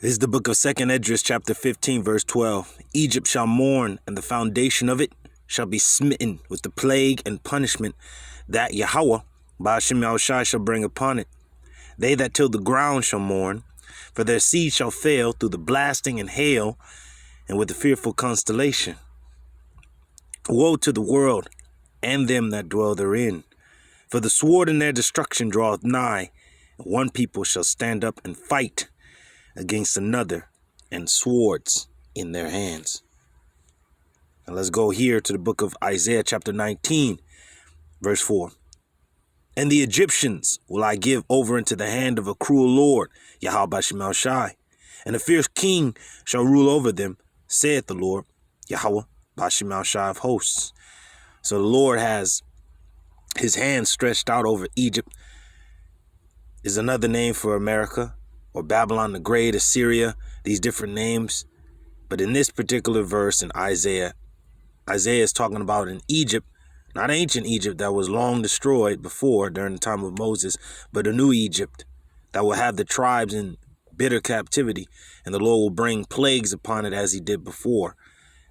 This is the book of 2nd Esdras, chapter 15, verse 12. Egypt shall mourn, and the foundation of it shall be smitten with the plague and punishment that YAHAWAH, BAHASHAM, shall bring upon it. They that till the ground shall mourn, for their seed shall fail through the blasting and hail, and with the fearful constellation. Woe to the world, and them that dwell therein, for the sword in their destruction draweth nigh, and one people shall stand up and fight against another, and swords in their hands. Now let's go here to the book of Isaiah chapter 19, verse 4. And the Egyptians will I give over into the hand of a cruel Lord, YAHAWASHI, and a fierce king shall rule over them, saith the Lord, YAHAWAH, BAHASHAM of hosts. So the Lord has his hand stretched out over Egypt, is another name for America, or Babylon the Great, Assyria, these different names. But in this particular verse in Isaiah is talking about in Egypt, not ancient Egypt that was long destroyed before during the time of Moses, but a new Egypt that will have the tribes in bitter captivity, and the Lord will bring plagues upon it as he did before.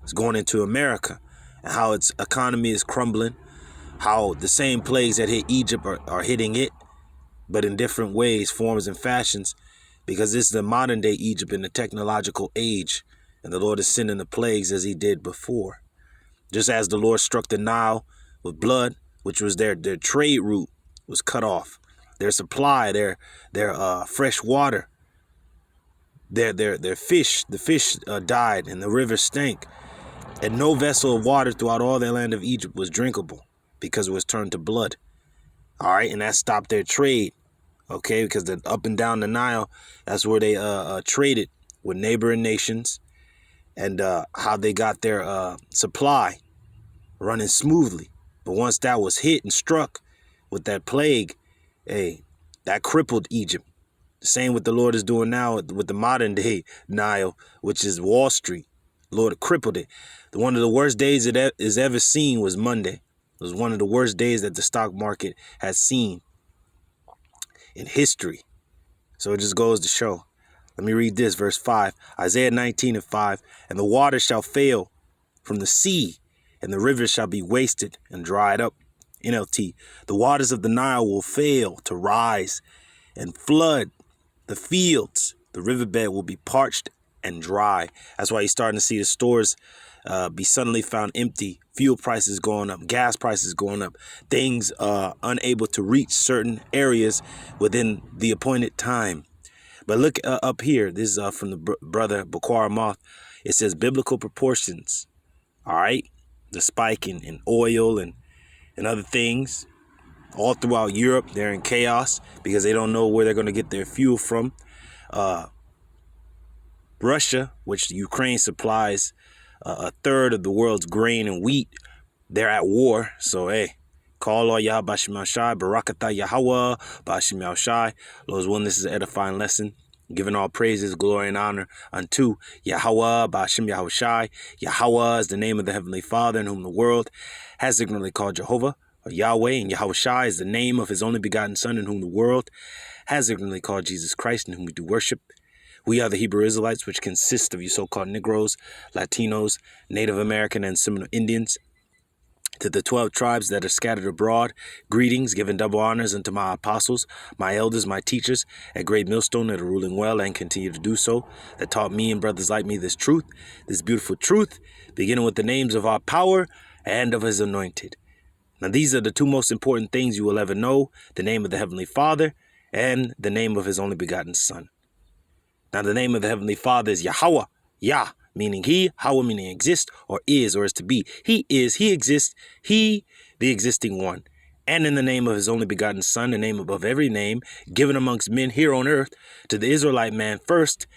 It's going into America, and how its economy is crumbling, how the same plagues that hit Egypt are hitting it, but in different ways, forms, and fashions, because this is the modern day Egypt in the technological age, and the Lord is sending the plagues as he did before. Just as the Lord struck the Nile with blood, which was their trade route was cut off, their supply, their fresh water, their fish, the fish died and the river stank, and no vessel of water throughout all their land of Egypt was drinkable because it was turned to blood. All right, and that stopped their trade. Okay, because the up and down the Nile, that's where they traded with neighboring nations, and how they got their supply running smoothly. But once that was hit and struck with that plague, hey, that crippled Egypt. The same what the Lord is doing now with the modern day Nile, which is Wall Street. The Lord crippled it. One of the worst days it is ever seen was Monday. It was one of the worst days that the stock market has seen in history. So it just goes to show. Let me read this, verse 5. Isaiah 19 and 5. And the waters shall fail from the sea, and the rivers shall be wasted and dried up. NLT. The waters of the Nile will fail to rise and flood the fields. The riverbed will be parched and dry. That's why you're starting to see the stores be suddenly found empty. Fuel prices going up, gas prices going up, things unable to reach certain areas within the appointed time. But look up here. This is from the brother Bakwara Moth. It says biblical proportions. All right. The spike in oil and other things all throughout Europe. They're in chaos because they don't know where they're going to get their fuel from. Russia, which Ukraine supplies a third of the world's grain and wheat, they're at war. So, hey, call all YAHAWASHI, BARAK YAHAWAH, BAHASHAM. Lord's willing, this is an edifying lesson. Giving all praises, glory, and honor unto YAHAWAH, BAHASHAM YAHAWASHI. YAHAWAH is the name of the Heavenly Father in whom the world has ignorantly called Jehovah, or Yahweh, and YAHAWASHI is the name of his only begotten Son in whom the world has ignorantly called Jesus Christ, in whom we do worship. We are the Hebrew Israelites, which consist of you so-called Negroes, Latinos, Native American, and Seminole Indians. To the 12 tribes that are scattered abroad, greetings, giving double honors unto my apostles, my elders, my teachers, at Great Millstone that are ruling well and continue to do so, that taught me and brothers like me this truth, this beautiful truth, beginning with the names of our power and of his anointed. Now these are the two most important things you will ever know, the name of the Heavenly Father and the name of his only begotten Son. Now, the name of the Heavenly Father is YAHAWAH, Yah, meaning he, Hawa, meaning exist, or is to be. He is, he exists, he, the existing one. And in the name of his only begotten Son, the name above every name, given amongst men here on earth, to the Israelite man first,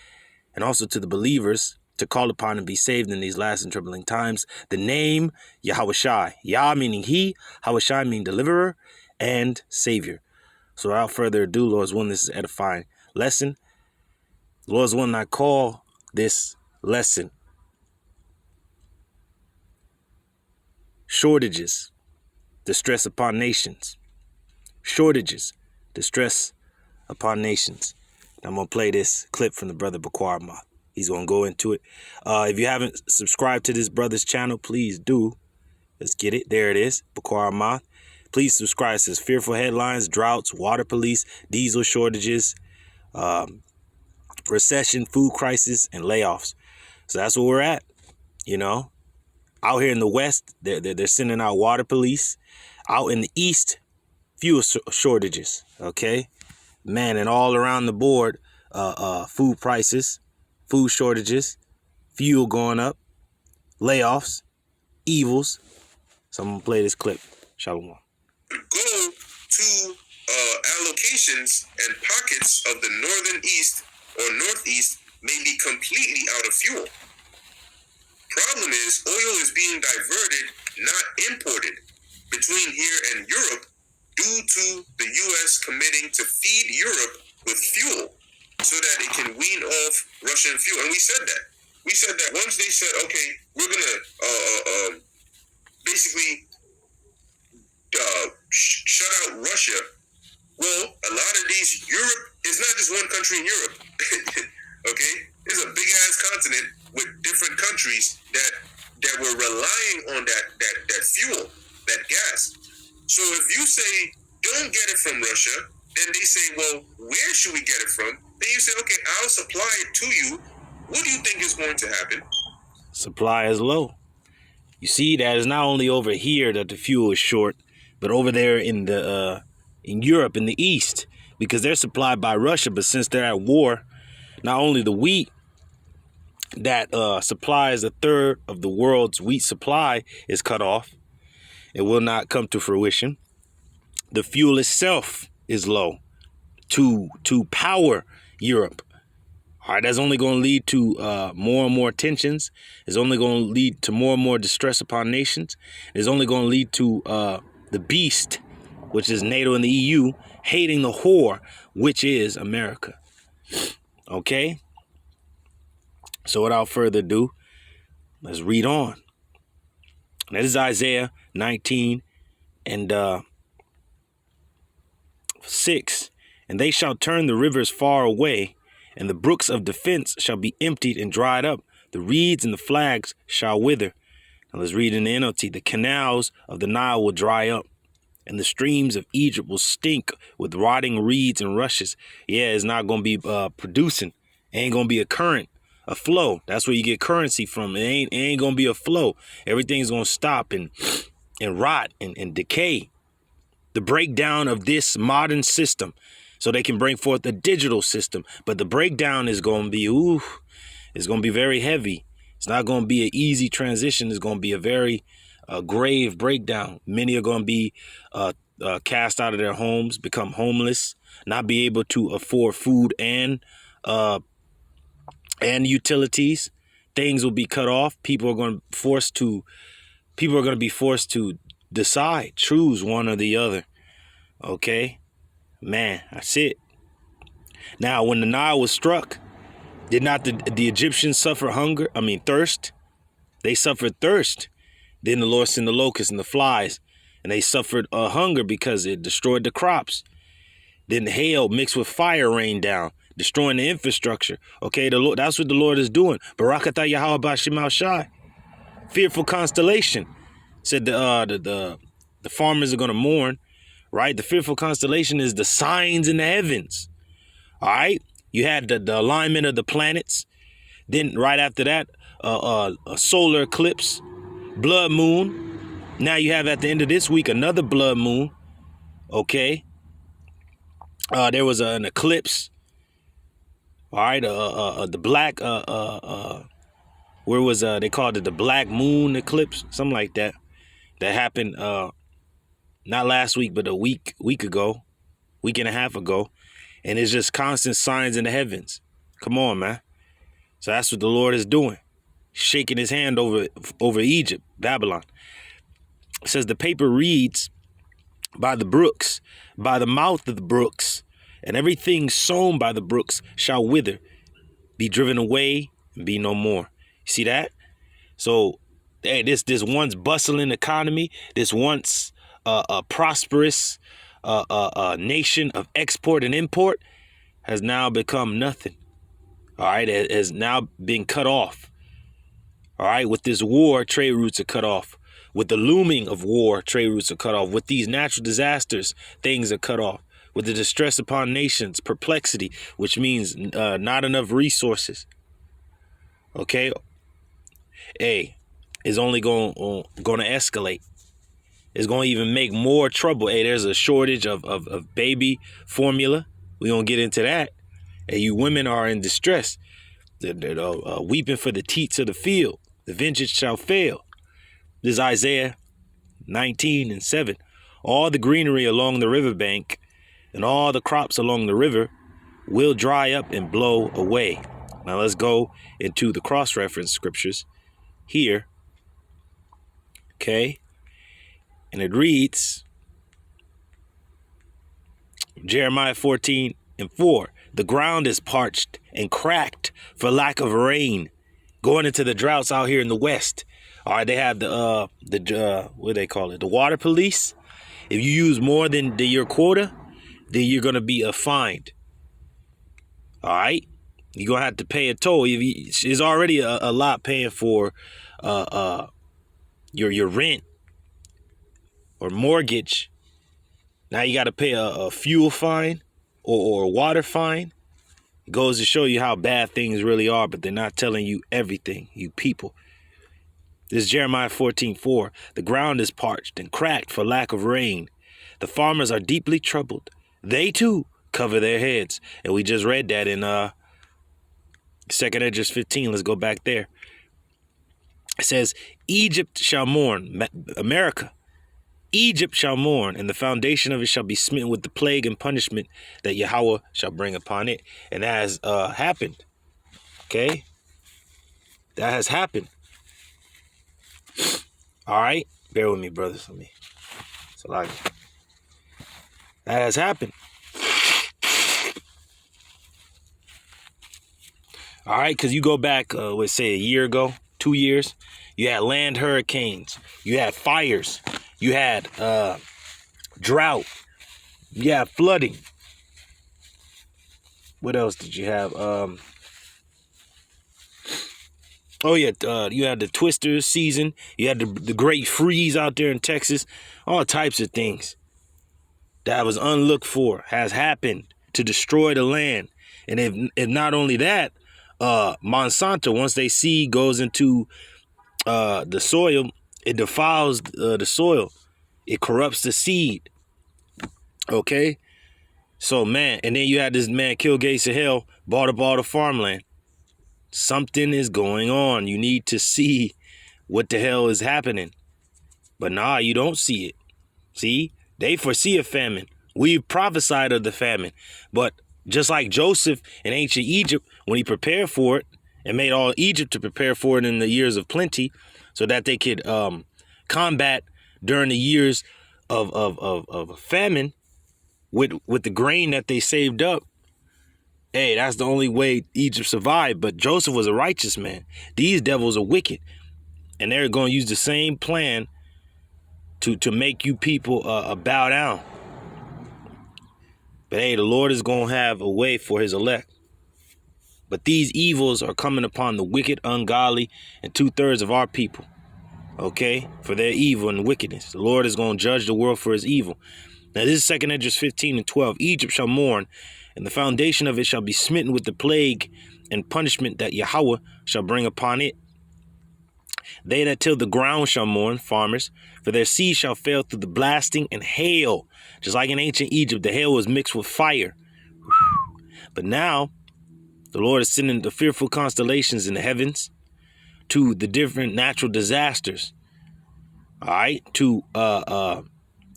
and also to the believers, to call upon and be saved in these last and troubling times, the name YAHAWASHI, Yah meaning he, Hawashai meaning deliverer and savior. So without further ado, Lord's willing, this is an edifying lesson. Lord's willing, I call this lesson shortages, distress upon nations. Shortages, distress upon nations. I'm going to play this clip from the brother Bakwar. He's going to go into it. If you haven't subscribed to this brother's channel, please do. Let's get it. There it is. Bakwar. Please subscribe. It says fearful headlines, droughts, water police, diesel shortages, recession, food crisis, and layoffs. So that's where we're at. You know, out here in the West, they're sending out water police. Out in the East, fuel shortages. Okay, man, and all around the board, food prices, food shortages, fuel going up, layoffs, evils. So I'm gonna play this clip. Shalom. Go to allocations and pockets of the northern east or northeast may be completely out of fuel. Problem is, oil is being diverted, not imported, between here and Europe due to the U.S. committing to feed Europe with fuel so that it can wean off Russian fuel. And we said that. We said that once they said, okay, we're going to basically shut out Russia. Well, a lot of these, Europe is not just one country in Europe. Okay? It's a big-ass continent with different countries that were relying on that fuel, that gas. So if you say, don't get it from Russia, then they say, well, where should we get it from? Then you say, okay, I'll supply it to you. What do you think is going to happen? Supply is low. You see, that is not only over here that the fuel is short, but over there in the in Europe, in the East, because they're supplied by Russia. But since they're at war, not only the wheat that supplies a third of the world's wheat supply is cut off. It will not come to fruition. The fuel itself is low to power Europe. All right, that's only going to lead to more and more tensions. It's only going to lead to more and more distress upon nations. It's only going to lead to the beast, which is NATO and the EU, hating the whore, which is America. Okay? So without further ado, let's read on. That is Isaiah 19 and 6. And they shall turn the rivers far away, and the brooks of defense shall be emptied and dried up. The reeds and the flags shall wither. Now let's read in the NLT. The canals of the Nile will dry up, and the streams of Egypt will stink with rotting reeds and rushes. Yeah, it's not going to be producing. It ain't going to be a current. A flow. That's where you get currency from. It ain't gonna be a flow. Everything's gonna stop and rot and decay. The breakdown of this modern system, so they can bring forth a digital system. But the breakdown is gonna be it's gonna be very heavy. It's not gonna be an easy transition. It's gonna be a very grave breakdown. Many are gonna be cast out of their homes, become homeless, not be able to afford food and utilities. Things will be cut off. People are going to be forced to decide, choose one or the other. Okay, man, that's it. Now, when the Nile was struck, did not the Egyptians suffer thirst? They suffered thirst. Then the Lord sent the locusts and the flies, and they suffered hunger because it destroyed the crops. Then hail mixed with fire rained down, destroying the infrastructure. Okay, that's what the Lord is doing. BARAK YAHAWASHI. Fearful constellation. Said the farmers are going to mourn, right? The fearful constellation is the signs in the heavens. All right, you had the alignment of the planets. Then right after that, a solar eclipse, blood moon. Now you have at the end of this week another blood moon. Okay. There was an eclipse. All right, the black, where was they called it the black moon eclipse, something like that. That happened not last week, but a week ago, week and a half ago, and it's just constant signs in the heavens. Come on, man. So that's what the Lord is doing, shaking His hand over Egypt, Babylon. It says the paper reads, by the brooks, by the mouth of the brooks, and everything sown by the brooks shall wither, be driven away, and be no more. You see that? So, hey, this once bustling economy, this once prosperous nation of export and import, has now become nothing. All right, it has now been cut off. All right, with this war, trade routes are cut off. With the looming of war, trade routes are cut off. With these natural disasters, things are cut off. With the distress upon nations, perplexity, which means not enough resources. Okay, is only going to escalate. It's going to even make more trouble. There's a shortage of baby formula. We're going to get into that. You women are in distress. They're weeping for the teats of the field. The vengeance shall fail. This is Isaiah 19:7. All the greenery along the riverbank and all the crops along the river will dry up and blow away. Now let's go into the cross-reference scriptures here. Okay. And it reads, Jeremiah 14:4. The ground is parched and cracked for lack of rain. Going into the droughts out here in the West. All right, they have the what do they call it? The water police. If you use more than your quota, then you're going to be fined. All right, you're going to have to pay a toll. It's already a lot paying for your rent or mortgage. Now you got to pay a fuel fine or a water fine. It goes to show you how bad things really are, but they're not telling you everything, you people. This is Jeremiah 14:4. The ground is parched and cracked for lack of rain. The farmers are deeply troubled. They too cover their heads. And we just read that in 2nd Esdras 15. Let's go back there. It says, Egypt shall mourn, America. Egypt shall mourn, and the foundation of it shall be smitten with the plague and punishment that Yahawah shall bring upon it. And that has happened. Okay? That has happened. All right? Bear with me, brothers. So like, that has happened. All right? Because you go back, let's say a year ago, 2 years, you had land hurricanes. You had fires. You had drought. You had flooding. What else did you have? You had the twister season. You had the great freeze out there in Texas. All types of things that was unlooked for has happened to destroy the land. And if not only that, Monsanto, once they seed goes into the soil, it defiles the soil. It corrupts the seed. Okay? So, man, and then you had this man, Kill Gates of Hell, bought up all the farmland. Something is going on. You need to see what the hell is happening. But nah, you don't see it. See? They foresee a famine. We've prophesied of the famine. But just like Joseph in ancient Egypt, when he prepared for it and made all Egypt to prepare for it in the years of plenty so that they could combat during the years of famine with the grain that they saved up. Hey, that's the only way Egypt survived. But Joseph was a righteous man. These devils are wicked. And they're going to use the same plan to make you people bow down. But hey, the Lord is going to have a way for his elect. But these evils are coming upon the wicked, ungodly, and 2/3 of our people. Okay? For their evil and wickedness. The Lord is going to judge the world for his evil. Now this is 2nd Esdras 15:12. Egypt shall mourn, and the foundation of it shall be smitten with the plague and punishment that Yahawah shall bring upon it. They that till the ground shall mourn, farmers, for their seed shall fail through the blasting and hail. Just like in ancient Egypt, the hail was mixed with fire. But now, the Lord is sending the fearful constellations in the heavens to the different natural disasters. All right, to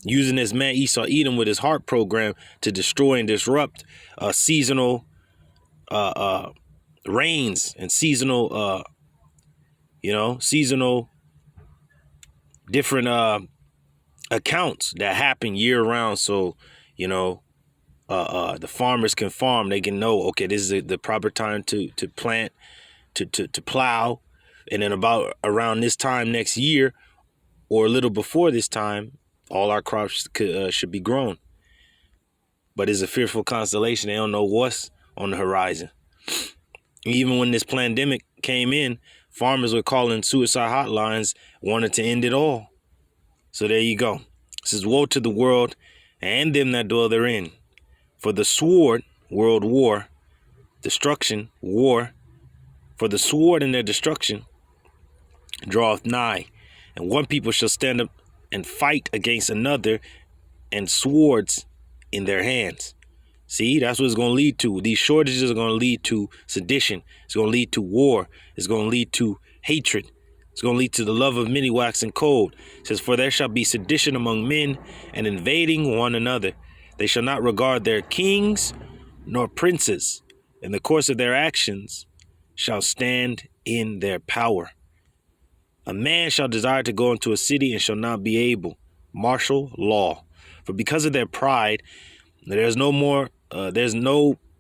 using this man Esau Edom with his heart program to destroy and disrupt seasonal rains and seasonal different accounts that happen year round. So, the farmers can farm. They can know, okay, this is the proper time to plant, to plow. And then around this time next year or a little before this time, all our crops should be grown. But it's a fearful constellation. They don't know what's on the horizon. Even when this pandemic came in, farmers were calling suicide hotlines, wanted to end it all. So there you go. It says, woe to the world and them that dwell therein. For the sword, world war, destruction, war, for the sword and their destruction draweth nigh. And one people shall stand up and fight against another, and swords in their hands. See, that's what it's going to lead to. These shortages are going to lead to sedition. It's going to lead to war. It's going to lead to hatred. It's going to lead to the love of many waxing cold. It says, for there shall be sedition among men, and invading one another. They shall not regard their kings nor princes. In the course of their actions shall stand in their power. A man shall desire to go into a city and shall not be able. Martial law. For because of their pride, there's no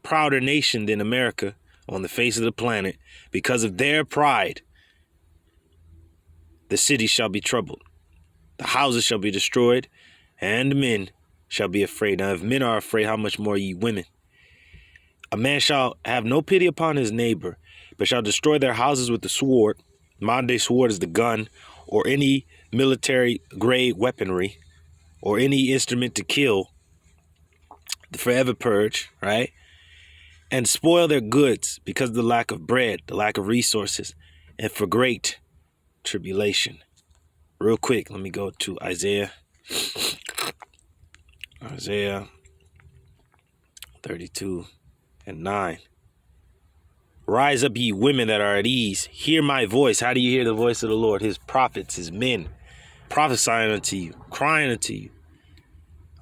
prouder nation than America on the face of the planet. Because of their pride, the city shall be troubled. The houses shall be destroyed, and men shall be afraid. Now, if men are afraid, how much more ye women? A man shall have no pity upon his neighbor, but shall destroy their houses with the sword. Modern day sword is the gun, or any military grade weaponry, or any instrument to kill, the forever purge, right? And spoil their goods because of the lack of bread, the lack of resources, and for great tribulation. Real quick, let me go to Isaiah 32:9. Rise up, ye women that are at ease. Hear my voice. How do you hear the voice of the Lord? His prophets, his men, prophesying unto you, crying unto you.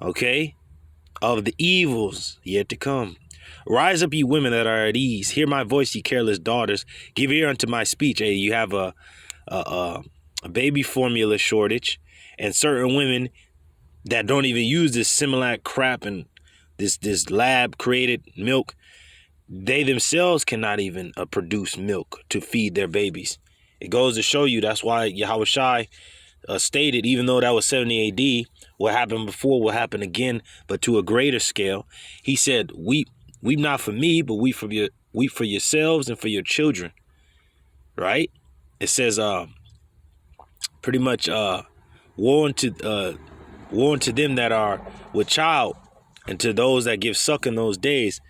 Okay? Of the evils yet to come. Rise up, ye women that are at ease. Hear my voice, ye careless daughters. Give ear unto my speech. Hey, you have a baby formula shortage, and certain women that don't even use this Similac crap and this lab created milk, they themselves cannot even produce milk to feed their babies. It goes to show you that's why YAHAWASHI stated, even though that was 70 AD, what happened before will happen again, but to a greater scale. He said, weep not for me, but weep for yourselves and for your children. Right? It says pretty much woe unto them that are with child, and to those that give suck in those days.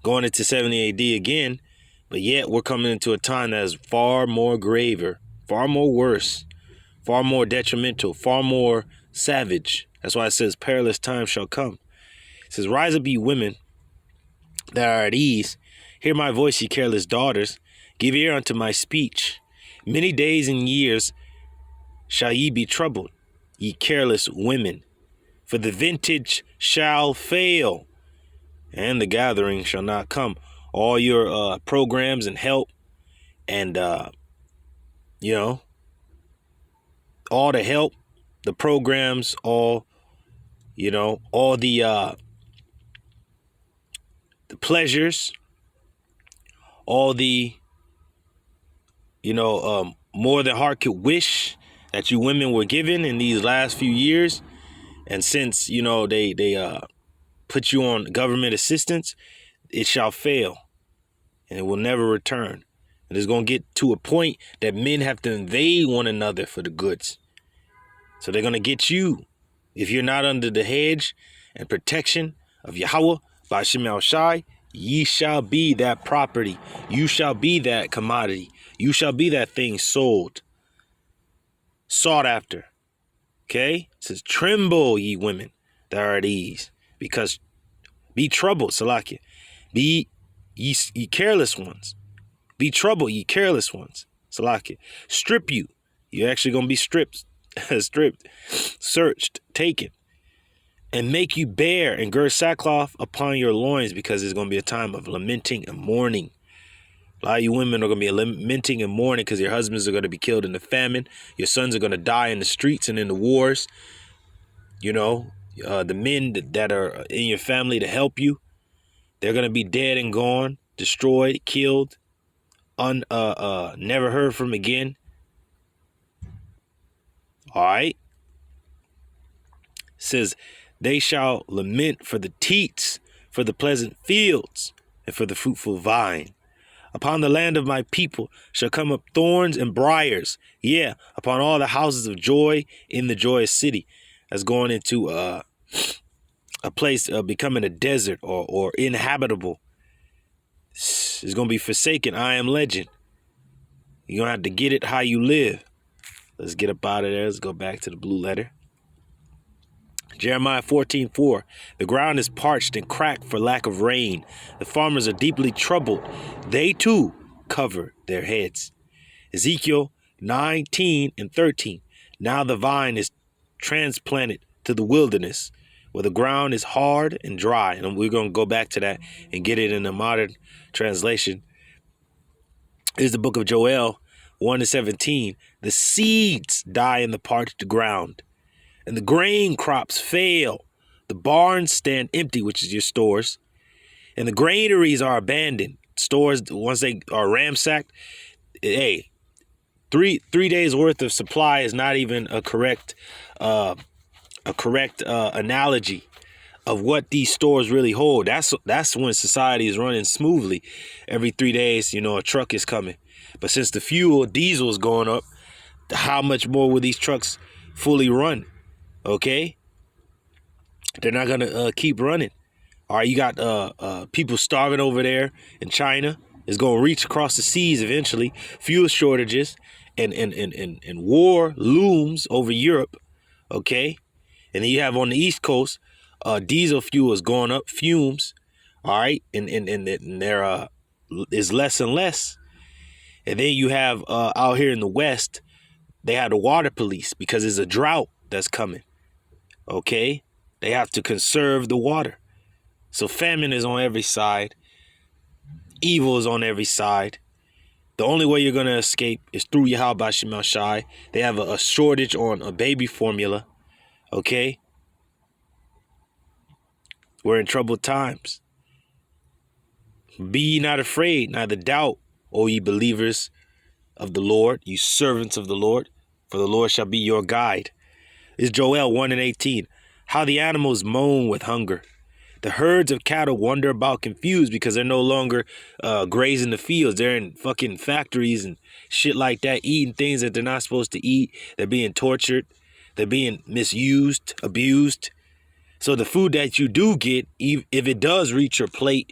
Going into 70 AD again, but yet we're coming into a time that is far more graver, far more worse, far more detrimental, far more savage. That's why it says perilous times shall come. It says, rise up, ye women that are at ease. Hear my voice, ye careless daughters. Give ear unto my speech. Many days and years shall ye be troubled, ye careless women. For the vintage shall fail, and the gathering shall not come. All your programs and help and, all the help, the programs, all the pleasures, all the, more than heart could wish that you women were given in these last few years. And since, they put you on government assistance, it shall fail and it will never return. And it's going to get to a point that men have to invade one another for the goods. So they're going to get you. If you're not under the hedge and protection of Yahawah, BAHASHAM, ye shall be that property. You shall be that commodity. You shall be that thing sold, sought after. Okay? It says, tremble, ye women that are at ease, because be troubled, Salakia. Be ye careless ones. Be troubled, ye careless ones, Salakia. Strip you. You're actually going to be stripped, searched, taken, and make you bare and gird sackcloth upon your loins, because it's going to be a time of lamenting and mourning. A lot of you women are going to be lamenting and mourning because your husbands are going to be killed in the famine. Your sons are going to die in the streets and in the wars. The men that are in your family to help you, they're going to be dead and gone, destroyed, killed, never heard from again. All right. It says, they shall lament for the teats, for the pleasant fields, and for the fruitful vine. Upon the land of my people shall come up thorns and briars. Yeah, upon all the houses of joy in the joyous city. That's going into a place becoming a desert or inhabitable. It's going to be forsaken. I am legend. You're going to have to get it how you live. Let's get up out of there. Let's go back to the blue letter. Jeremiah 14:4. The ground is parched and cracked for lack of rain. The farmers are deeply troubled. They too cover their heads. Ezekiel 19:13. Now the vine is transplanted to the wilderness, where the ground is hard and dry. And we're going to go back to that and get it in a modern translation. Here's the book of Joel 1:17. The seeds die in the parched ground, and the grain crops fail. The barns stand empty, which is your stores, and the granaries are abandoned. Stores, once they are ransacked, hey, three days worth of supply is not even a correct analogy of what these stores really hold. That's when society is running smoothly. Every 3 days, a truck is coming. But since the diesel is going up, how much more will these trucks fully run? Okay, they're not gonna keep running. All right, you got people starving over there in China. It's gonna reach across the seas eventually. Fuel shortages and war looms over Europe. Okay, and then you have on the East Coast, diesel fuel is going up, fumes. All right, and there is less and less. And then you have out here in the West, they have the water police because there's a drought that's coming. Okay, they have to conserve the water. So famine is on every side. Evil is on every side. The only way you're going to escape is through YAHAWASHI. They have a shortage on a baby formula. Okay, we're in troubled times. Be ye not afraid, neither doubt, O ye believers of the Lord, you servants of the Lord, for the Lord shall be your guide. It's Joel 1:18. How the animals moan with hunger. The herds of cattle wander about confused because they're no longer grazing the fields. They're in fucking factories and shit like that, eating things that they're not supposed to eat. They're being tortured. They're being misused, abused. So the food that you do get, if it does reach your plate,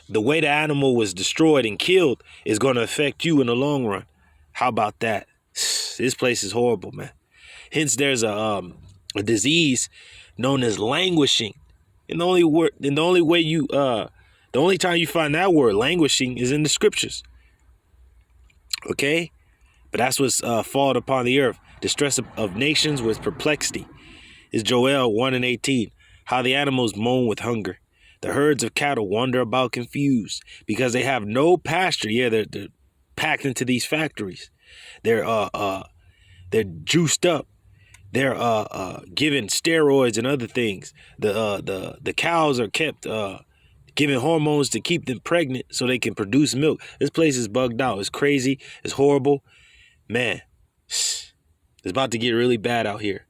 the way the animal was destroyed and killed is going to affect you in the long run. How about that? This place is horrible, man. Hence, there's a disease known as languishing. And the only time you find that word, languishing, is in the scriptures. Okay, but that's what's fallen upon the earth. Distress of nations with perplexity. Is Joel 1:18. How the animals moan with hunger. The herds of cattle wander about confused because they have no pasture. Yeah, they're packed into these factories. They're juiced up. They're given steroids and other things. The cows are kept given hormones to keep them pregnant so they can produce milk. This place is bugged out. It's crazy. It's horrible. Man, it's about to get really bad out here.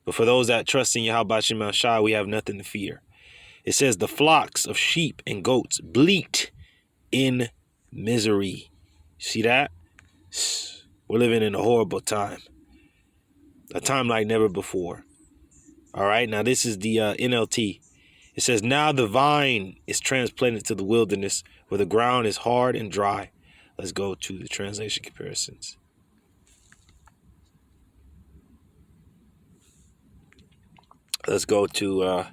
But for those that trust in YAHAWASHI, we have nothing to fear. It says the flocks of sheep and goats bleat in misery. See that? We're living in a horrible time. A time like never before. All right, now this is the NLT. It says, now the vine is transplanted to the wilderness where the ground is hard and dry. Let's go to the translation comparisons. Let's go to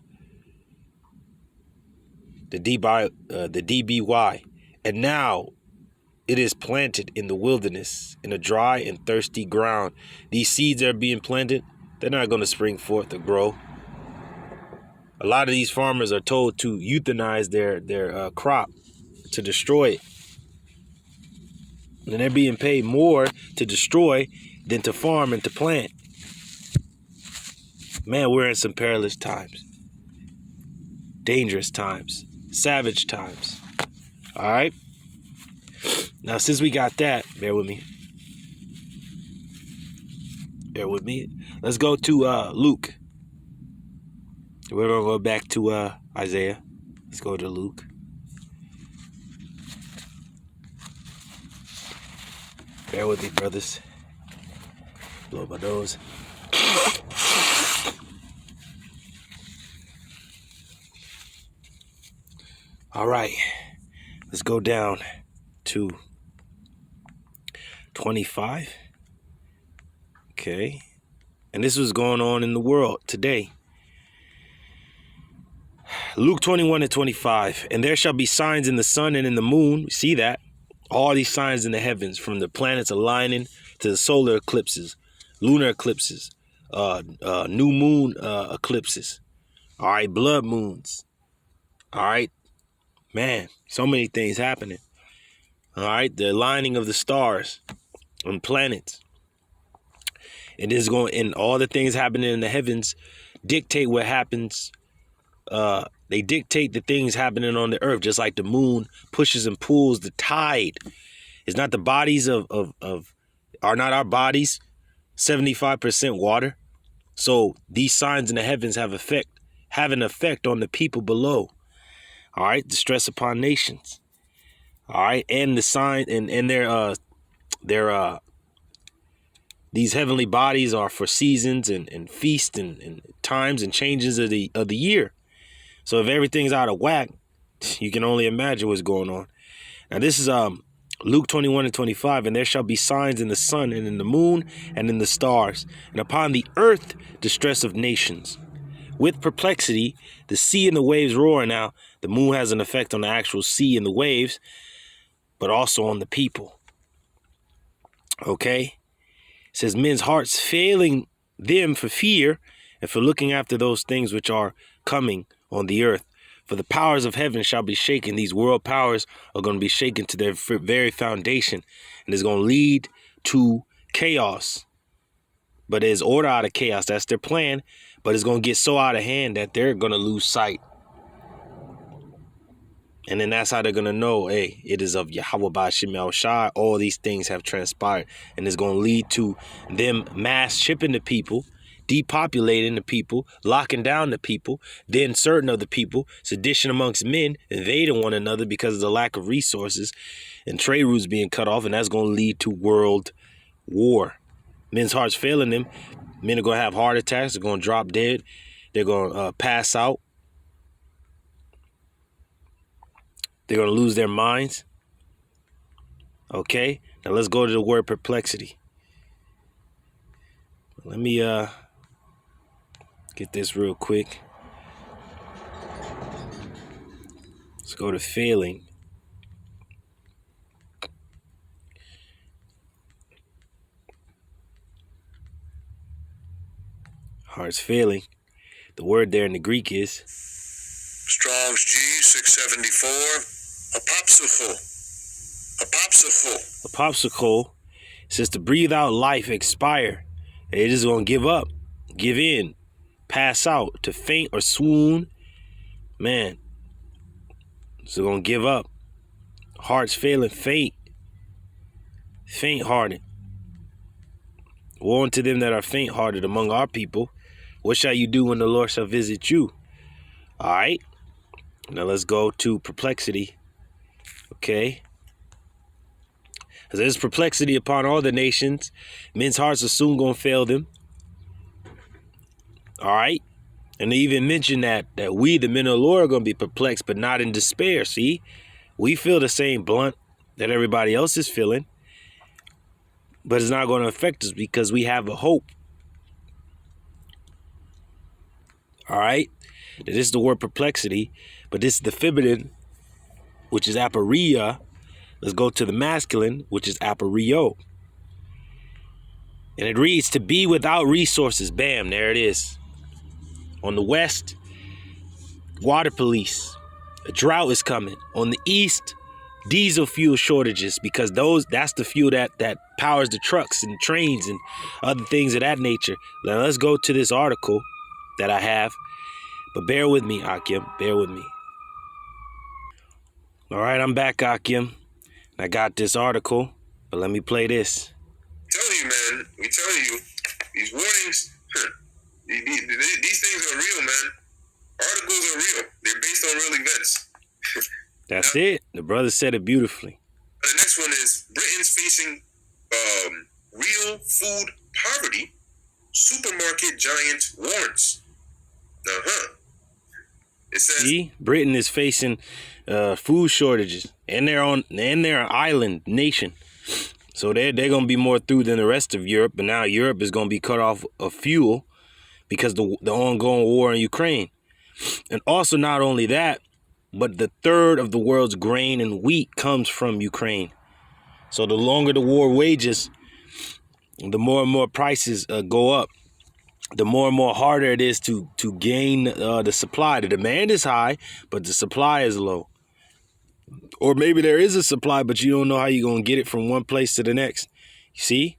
the DBY. And now it is planted in the wilderness, in a dry and thirsty ground. These seeds that are being planted, they're not going to spring forth or grow. A lot of these farmers are told to euthanize their crop, to destroy it. And they're being paid more to destroy than to farm and to plant. Man, we're in some perilous times. Dangerous times. Savage times. All right? Now, since we got that, bear with me. Bear with me. Let's go to Luke. We're going to go back to Isaiah. Let's go to Luke. Bear with me, brothers. Blow my nose. All right. Let's go down to 25. Okay. And this was going on in the world today. Luke 21:25. And there shall be signs in the sun and in the moon. You see that? All these signs in the heavens, from the planets aligning to the solar eclipses, lunar eclipses, new moon eclipses. All right, blood moons. All right, man, so many things happening. All right, the aligning of the stars and planets. And this is going, and all the things happening in the heavens dictate what happens. They dictate the things happening on the earth, just like the moon pushes and pulls the tide. It's not the bodies are not our bodies 75% water. So these signs in the heavens have an effect on the people below. All right, the stress upon nations. All right, and the sign and their these heavenly bodies are for seasons and feasts and times and changes of the year. So if everything's out of whack, you can only imagine what's going on. Now this is Luke 21:25, and there shall be signs in the sun and in the moon and in the stars, and upon the earth distress of nations. With perplexity, the sea and the waves roar. Now, the moon has an effect on the actual sea and the waves, but also on the people. Okay? It says, men's hearts failing them for fear and for looking after those things which are coming on the earth. For the powers of heaven shall be shaken. These world powers are going to be shaken to their very foundation. And it's going to lead to chaos. But there's order out of chaos. That's their plan. But it's going to get so out of hand that they're going to lose sight. And then that's how they're going to know, hey, it is of YAHAWASHI. All these things have transpired. And it's going to lead to them mass shipping the people, depopulating the people, locking down the people, then certain of the people, sedition amongst men, invading one another because of the lack of resources and trade routes being cut off. And that's going to lead to world war. Men's hearts failing them. Men are going to have heart attacks. They're going to drop dead. They're going to pass out. They're going to lose their minds. Okay. Now let's go to the word perplexity. Let me get this real quick. Let's go to failing. Hearts failing. The word there in the Greek is Strong's G 674. a popsicle. It says to breathe out life, expire. It is going to give up, give in, pass out, to faint or swoon. Man, so going to give up. Hearts failing, faint-hearted. Woe unto them that are faint-hearted among our people. What shall you do when the Lord shall visit you? All right. Now let's go to perplexity. Okay. There's perplexity upon all the nations. Men's hearts are soon going to fail them. All right. And they even mention that we, the men of the Lord, are going to be perplexed, but not in despair. See, we feel the same blunt that everybody else is feeling, but it's not going to affect us because we have a hope. All right. This is the word perplexity, but this is the feminine, which is aporia. Let's go to the masculine, which is aporio. And it reads, to be without resources. Bam, there it is. On the west, water police. A drought is coming. On the east, diesel fuel shortages, because that's the fuel that powers the trucks and trains and other things of that nature. Now let's go to this article that I have. But bear with me, Akim. Bear with me. All right, I'm back, Akim. I got this article, but let me play this. Tell you, man. We tell you, these warnings, these things are real, man. Articles are real. They're based on real events. That's it. The brother said it beautifully. The next one is Britain's facing real food poverty, supermarket giant warns. It says, see, Britain is facing food shortages, and they're an island nation. So they're going to be more through than the rest of Europe. But now Europe is going to be cut off of fuel because the ongoing war in Ukraine. And also not only that, but the third of the world's grain and wheat comes from Ukraine. So the longer the war wages, the more and more prices go up. The more and more harder it is to gain the supply. The demand is high, but the supply is low. Or maybe there is a supply, but you don't know how you're going to get it from one place to the next. You see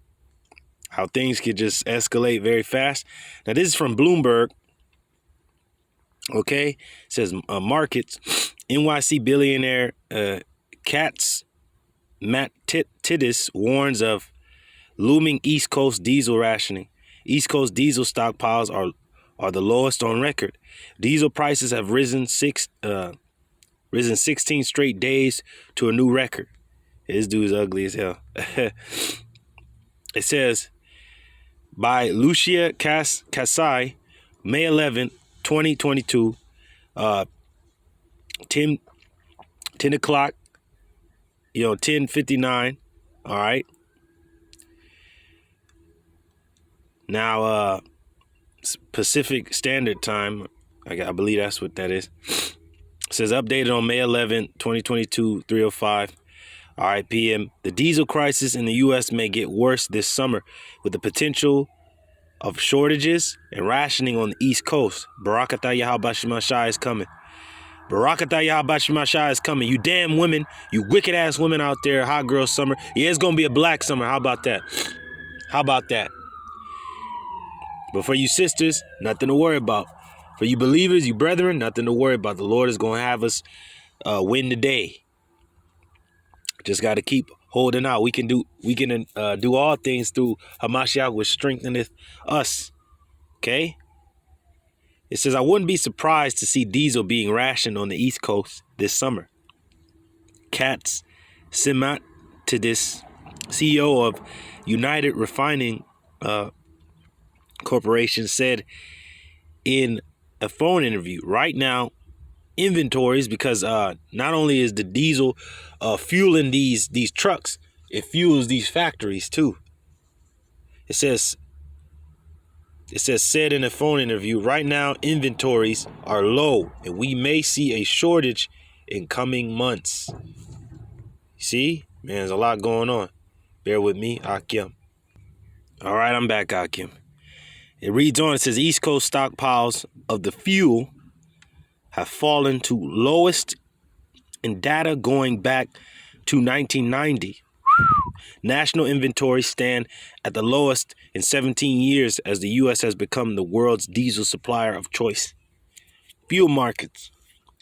how things could just escalate very fast. Now, this is from Bloomberg. Okay. It says markets. NYC billionaire Katz Matidis warns of looming East Coast diesel rationing. East Coast diesel stockpiles are the lowest on record. Diesel prices have risen 16 straight days to a new record. This dude's ugly as hell. It says, by Lucia Kasai, May 11, 2022, 10 o'clock, 10:59. All right. Now, Pacific Standard Time, I believe that's what that is. It says updated on May 11, 2022, 3:05. All right, p.m. The diesel crisis in the U.S. may get worse this summer with the potential of shortages and rationing on the East Coast. BARAK YAHAWASHI is coming. BARAK YAHAWASHI is coming. You damn women, you wicked ass women out there, hot girl summer. Yeah, it's going to be a black summer. How about that? How about that? But for you sisters, nothing to worry about. For you believers, you brethren, nothing to worry about. The Lord is going to have us win the day. Just got to keep holding out. We can do all things through Hamashiach, which strengtheneth us. Okay? It says, I wouldn't be surprised to see diesel being rationed on the East Coast this summer. Katz Matidis, CEO of United Refining Corporation, said in a phone interview, right now, inventories, because not only is the diesel fueling these trucks, it fuels these factories too. It says said in a phone interview, right now inventories are low and we may see a shortage in coming months. See, man, there's a lot going on. Bear with me, Akim. All right, I'm back, Akim. It reads on. It says East Coast stockpiles of the fuel have fallen to lowest in data going back to 1990. National inventories stand at the lowest in 17 years as the U.S. has become the world's diesel supplier of choice. Fuel markets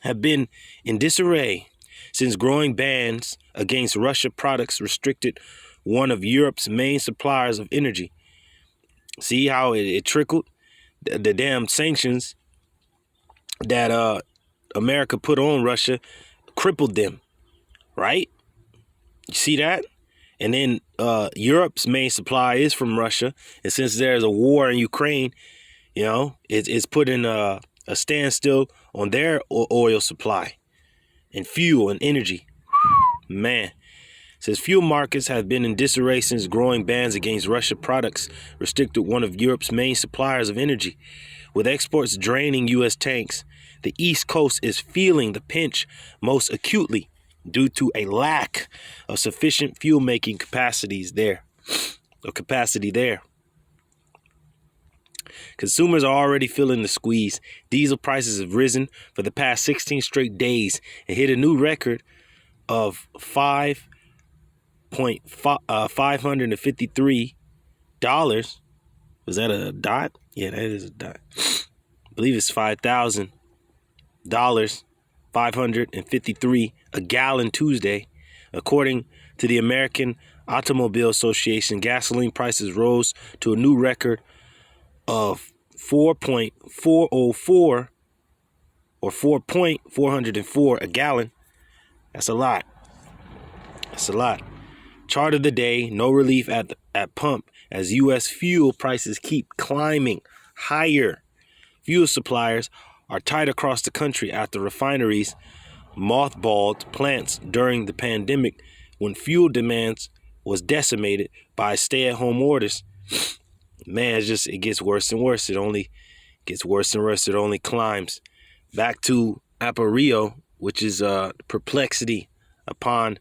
have been in disarray since growing bans against Russia products restricted one of Europe's main suppliers of energy. See how it trickled? The damn sanctions that America put on Russia crippled them, right? You see that? And then Europe's main supply is from Russia. And since there's a war in Ukraine, it's putting a standstill on their oil supply and fuel and energy. Man. It says fuel markets have been in disarray since growing bans against Russia products restricted one of Europe's main suppliers of energy. With exports draining U.S. tanks, the East Coast is feeling the pinch most acutely due to a lack of sufficient fuel-making capacity there. Consumers are already feeling the squeeze. Diesel prices have risen for the past 16 straight days and hit a new record of $553. Was that a dot? Yeah, that is a dot. I believe it's $5,000. 553 a gallon Tuesday. According to the American Automobile Association, gasoline prices rose to a new record of 4.404 or 4.404 a gallon. That's a lot. That's a lot. Chart of the day, no relief at pump as U.S. fuel prices keep climbing higher. Fuel suppliers are tight across the country after refineries mothballed plants during the pandemic when fuel demands was decimated by stay-at-home orders. Man, it gets worse and worse. It only gets worse and worse. It only climbs. Back to aporio, which is perplexity upon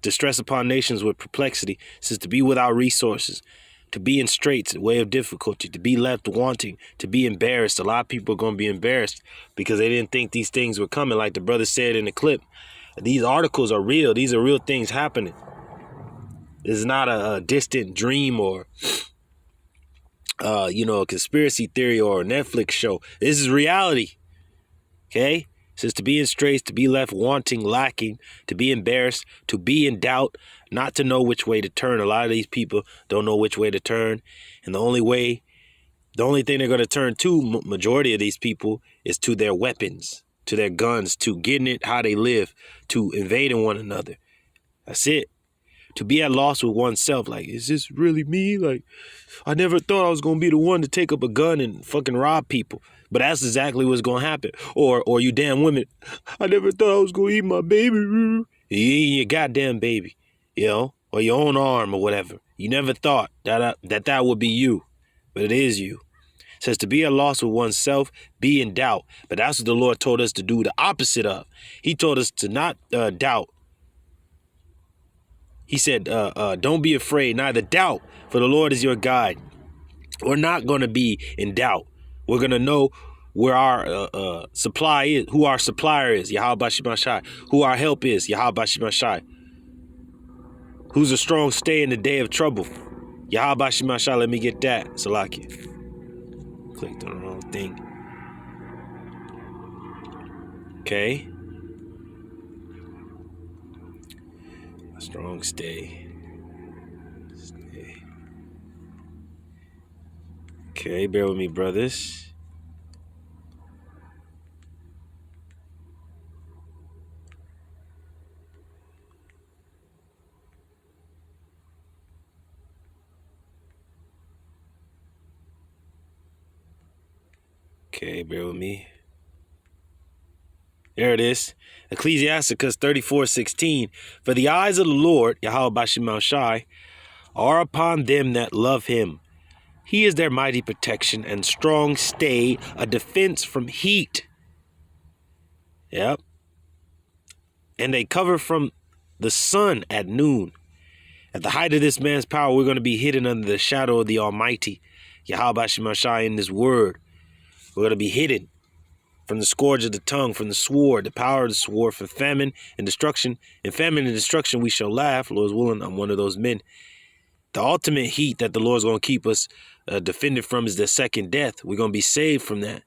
distress upon nations with perplexity. It says to be without resources, to be in straits, a way of difficulty, to be left wanting, to be embarrassed. A lot of people are going to be embarrassed because they didn't think these things were coming. Like the brother said in the clip, these articles are real. These are real things happening. This is not a distant dream or, a conspiracy theory or a Netflix show. This is reality. Okay? It says to be in straits, to be left wanting, lacking, to be embarrassed, to be in doubt, not to know which way to turn. A lot of these people don't know which way to turn. And the only thing they're going to turn to, majority of these people, is to their weapons, to their guns, to getting it how they live, to invading one another. That's it. To be at loss with oneself. Like, is this really me? Like, I never thought I was going to be the one to take up a gun and fucking rob people. But that's exactly what's going to happen. Or you damn women, I never thought I was going to eat my baby. You eat your goddamn baby, or your own arm or whatever. You never thought that would be you, but it is you. It says to be at loss with oneself, be in doubt. But that's what the Lord told us to do the opposite of. He told us to not doubt. He said, don't be afraid, neither doubt, for the Lord is your guide. We're not going to be in doubt. We're going to know where our supply is, who our supplier is, YAHAWASHI, who our help is, YAHAWASHI, who's a strong stay in the day of trouble. YAHAWASHI, let me get that. Salaki. Clicked on the wrong thing. Okay. A strong stay. Okay, bear with me, brothers. Okay, bear with me. There it is. Ecclesiasticus 34:16. For the eyes of the Lord, YAHAWASHI, are upon them that love him. He is their mighty protection and strong stay, a defense from heat. Yep. And they cover from the sun at noon. At the height of this man's power, we're going to be hidden under the shadow of the Almighty, YAHAWASHI, in this word. We're going to be hidden from the scourge of the tongue, from the sword, the power of the sword, from famine and destruction. In famine and destruction we shall laugh. Lord's willing, I'm one of those men. The ultimate heat that the Lord's going to keep us defended from is the second death. We're going to be saved from that.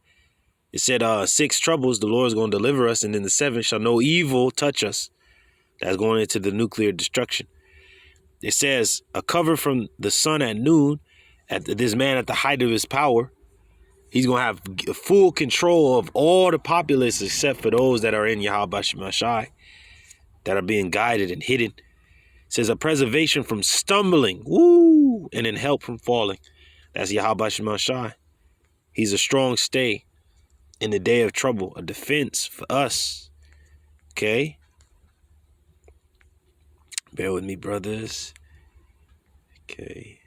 It said 6 troubles the Lord's going to deliver us, and in the 7th shall no evil touch us. That's going into the nuclear destruction. It says a cover from the sun at noon, at this man at the height of his power. He's going to have full control of all the populace except for those that are in YAHAWASHI, that are being guided and hidden. It says a preservation from stumbling, and in help from falling. That's YAHAWASHI. He's a strong stay in the day of trouble, a defense for us. Okay? Bear with me, brothers. Okay.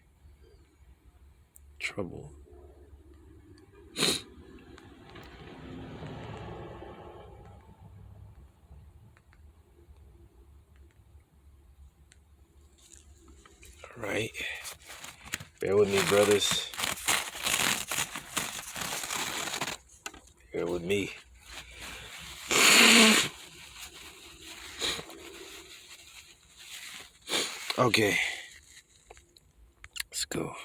Trouble. All right. Bear with me, brothers. Bear with me. Okay. Let's go.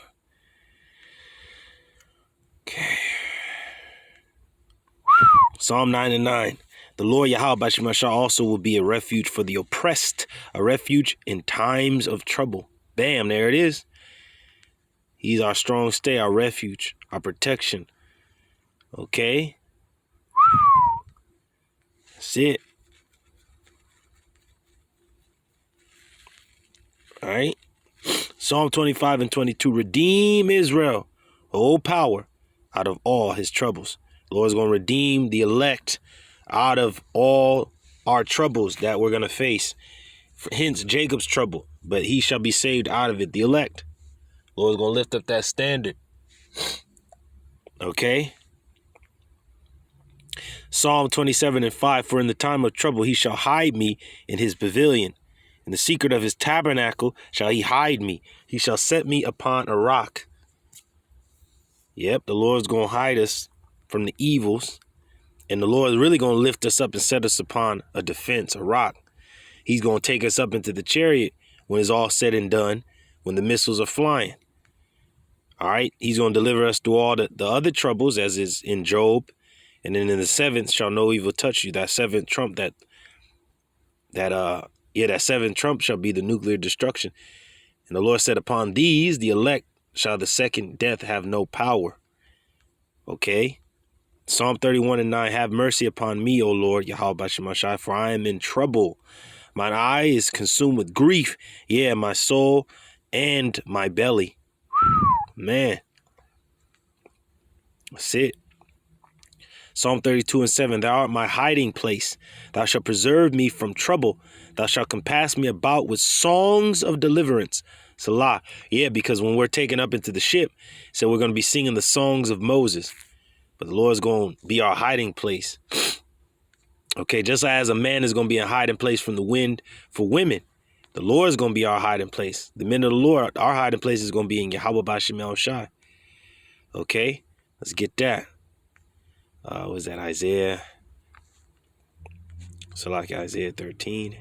Okay. Psalm 99. The Lord YAHAWASHI also will be a refuge for the oppressed, a refuge in times of trouble. Bam, there it is. He's our strong stay, our refuge, our protection. Okay? That's it. All right. Psalm 25 and 22. Redeem Israel, O power, out of all his troubles. The Lord's going to redeem the elect out of all our troubles that we're going to face. Hence Jacob's trouble, but he shall be saved out of it, the elect. The Lord's going to lift up that standard. Okay. Psalm 27 and 5. For in the time of trouble he shall hide me in his pavilion. In the secret of his tabernacle shall he hide me. He shall set me upon a rock. Yep, the Lord's going to hide us from the evils. And the Lord is really going to lift us up and set us upon a defense, a rock. He's going to take us up into the chariot when it's all said and done, when the missiles are flying. All right. He's going to deliver us through all the other troubles, as is in Job. And then in the seventh shall no evil touch you. That seventh trump, that seventh trump shall be the nuclear destruction. And the Lord said, upon these, the elect, shall the second death have no power. Okay. Psalm 31 and 9. Have mercy upon me, O Lord, YAHAWASHI, for I am in trouble. Mine eye is consumed with grief. Yeah, my soul and my belly. Man. That's it. Psalm 32 and 7. Thou art my hiding place. Thou shalt preserve me from trouble. Thou shalt compass me about with songs of deliverance. Salah. Yeah, because when we're taken up into the ship, so we're going to be singing the songs of Moses. But the Lord's going to be our hiding place. Okay, just as a man is going to be a hiding place from the wind for women, the Lord is going to be our hiding place. The men of the Lord, our hiding place is going to be in YAHAWASHI. Okay, let's get that. Was that Isaiah? So like Isaiah 13.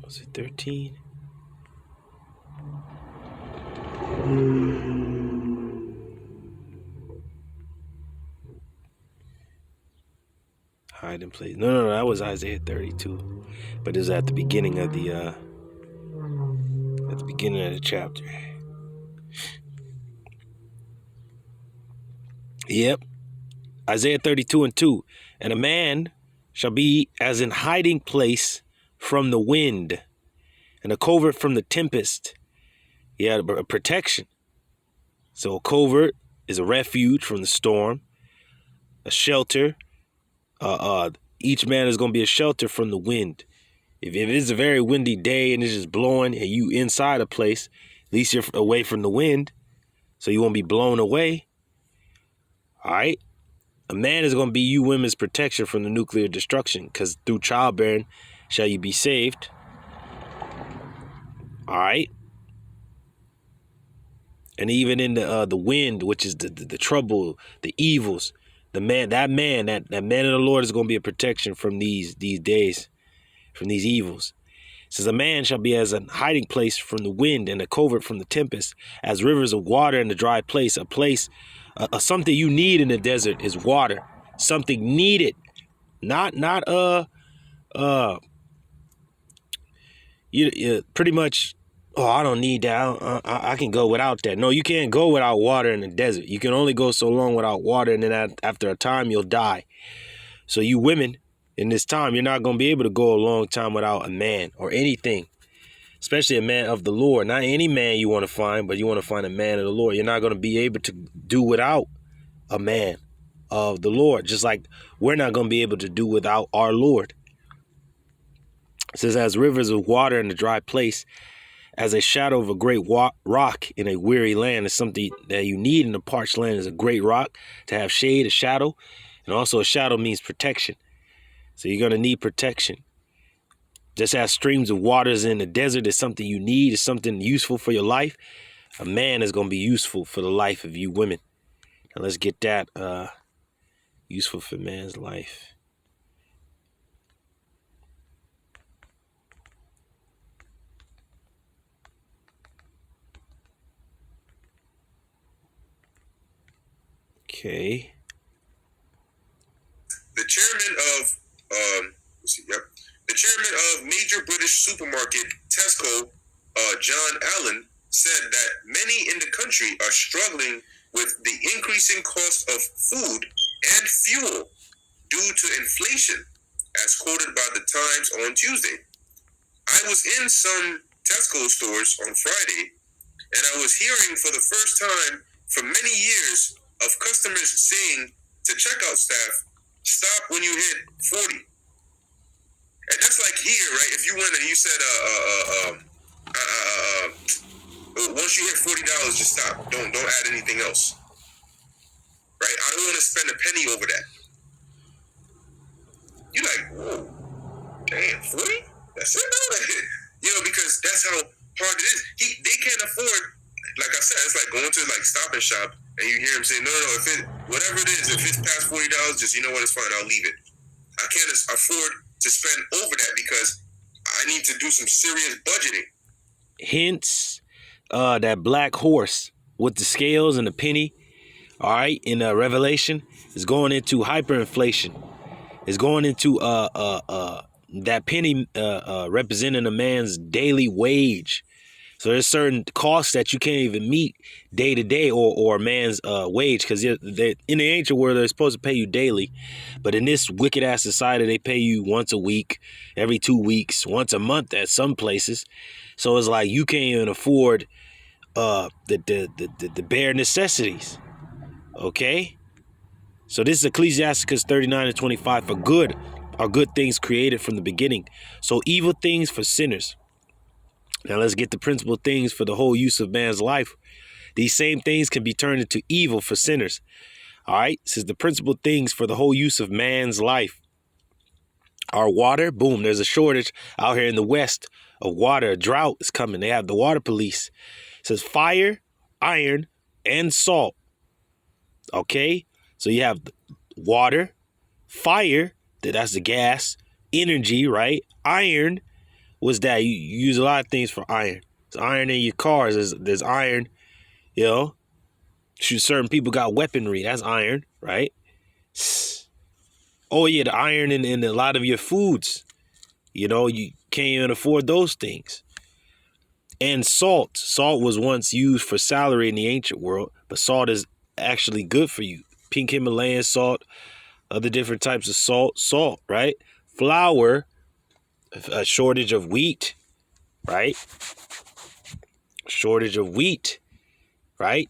Was it 13? Hiding place. No, that was Isaiah 32. But it was at the beginning of the chapter. Yep. Isaiah 32 and 2. And a man shall be as in hiding place from the wind, and a covert from the tempest. Yeah, a protection. So a covert is a refuge from the storm, a shelter. Each man is going to be a shelter from the wind. If it's a very windy day and it's just blowing and you inside a place, at least you're away from the wind, so you won't be blown away. All right. A man is going to be you women's protection from the nuclear destruction, because through childbearing shall you be saved. All right. And even in the wind, which is the trouble, the evils, that man of the Lord is going to be a protection from these days, from these evils. It says, a man shall be as a hiding place from the wind and a covert from the tempest, as rivers of water in the dry place. A place, something you need in the desert is water. Something needed, not you pretty much. Oh, I don't need that. I can go without that. No, you can't go without water in the desert. You can only go so long without water, and then after a time, you'll die. So you women, in this time, you're not going to be able to go a long time without a man or anything, especially a man of the Lord. Not any man you want to find, but you want to find a man of the Lord. You're not going to be able to do without a man of the Lord, just like we're not going to be able to do without our Lord. It says, as rivers of water in a dry place, as a shadow of a great rock in a weary land. Is something that you need in a parched land, is a great rock to have shade, a shadow. And also a shadow means protection. So you're going to need protection. Just as streams of waters in the desert is something you need, is something useful for your life. A man is going to be useful for the life of you women. Now let's get that useful for man's life. Okay. The chairman of major British supermarket Tesco, John Allen, said that many in the country are struggling with the increasing cost of food and fuel due to inflation, as quoted by the Times on Tuesday. I was in some Tesco stores on Friday, and I was hearing for the first time for many years of customers saying to checkout staff, stop when you hit 40. And that's like here, right? If you went and you said, once you hit $40, just stop. Don't add anything else. Right? I don't want to spend a penny over that. You're like, whoa, damn, 40? That's it, though? You know, because that's how hard it is. They can't afford, like I said, it's like going to like Stop and Shop, and you hear him say, no, whatever it is, if it's past $40, just, you know what, it's fine, I'll leave it. I can't afford to spend over that because I need to do some serious budgeting. Hence, that black horse with the scales and the penny, all right, in Revelation, is going into hyperinflation. It's going into that penny representing a man's daily wage. So there's certain costs that you can't even meet day to day, or a man's wage, because in the ancient world they're supposed to pay you daily, but in this wicked ass society they pay you once a week, every 2 weeks, once a month at some places. So it's like you can't even afford the bare necessities. Okay, so this is Ecclesiasticus 39:25. For good are good things created from the beginning, so evil things for sinners. Now let's get the principal things for the whole use of man's life. These same things can be turned into evil for sinners. All right, this is the principal things for the whole use of man's life. Our water, boom, there's a shortage out here in the West of water. A drought is coming. They have the water police. It says fire, iron, and salt. Okay, so you have water, fire, that's the gas, energy, right? Iron was that you use a lot of things for iron. There's iron in your cars. There's iron, you know. Certain people got weaponry. That's iron, right? Oh yeah, the iron in a lot of your foods. You know, you can't even afford those things. And salt. Salt was once used for salary in the ancient world, but salt is actually good for you. Pink Himalayan salt, other different types of salt, right? Flour, a shortage of wheat, right? Shortage of wheat, right?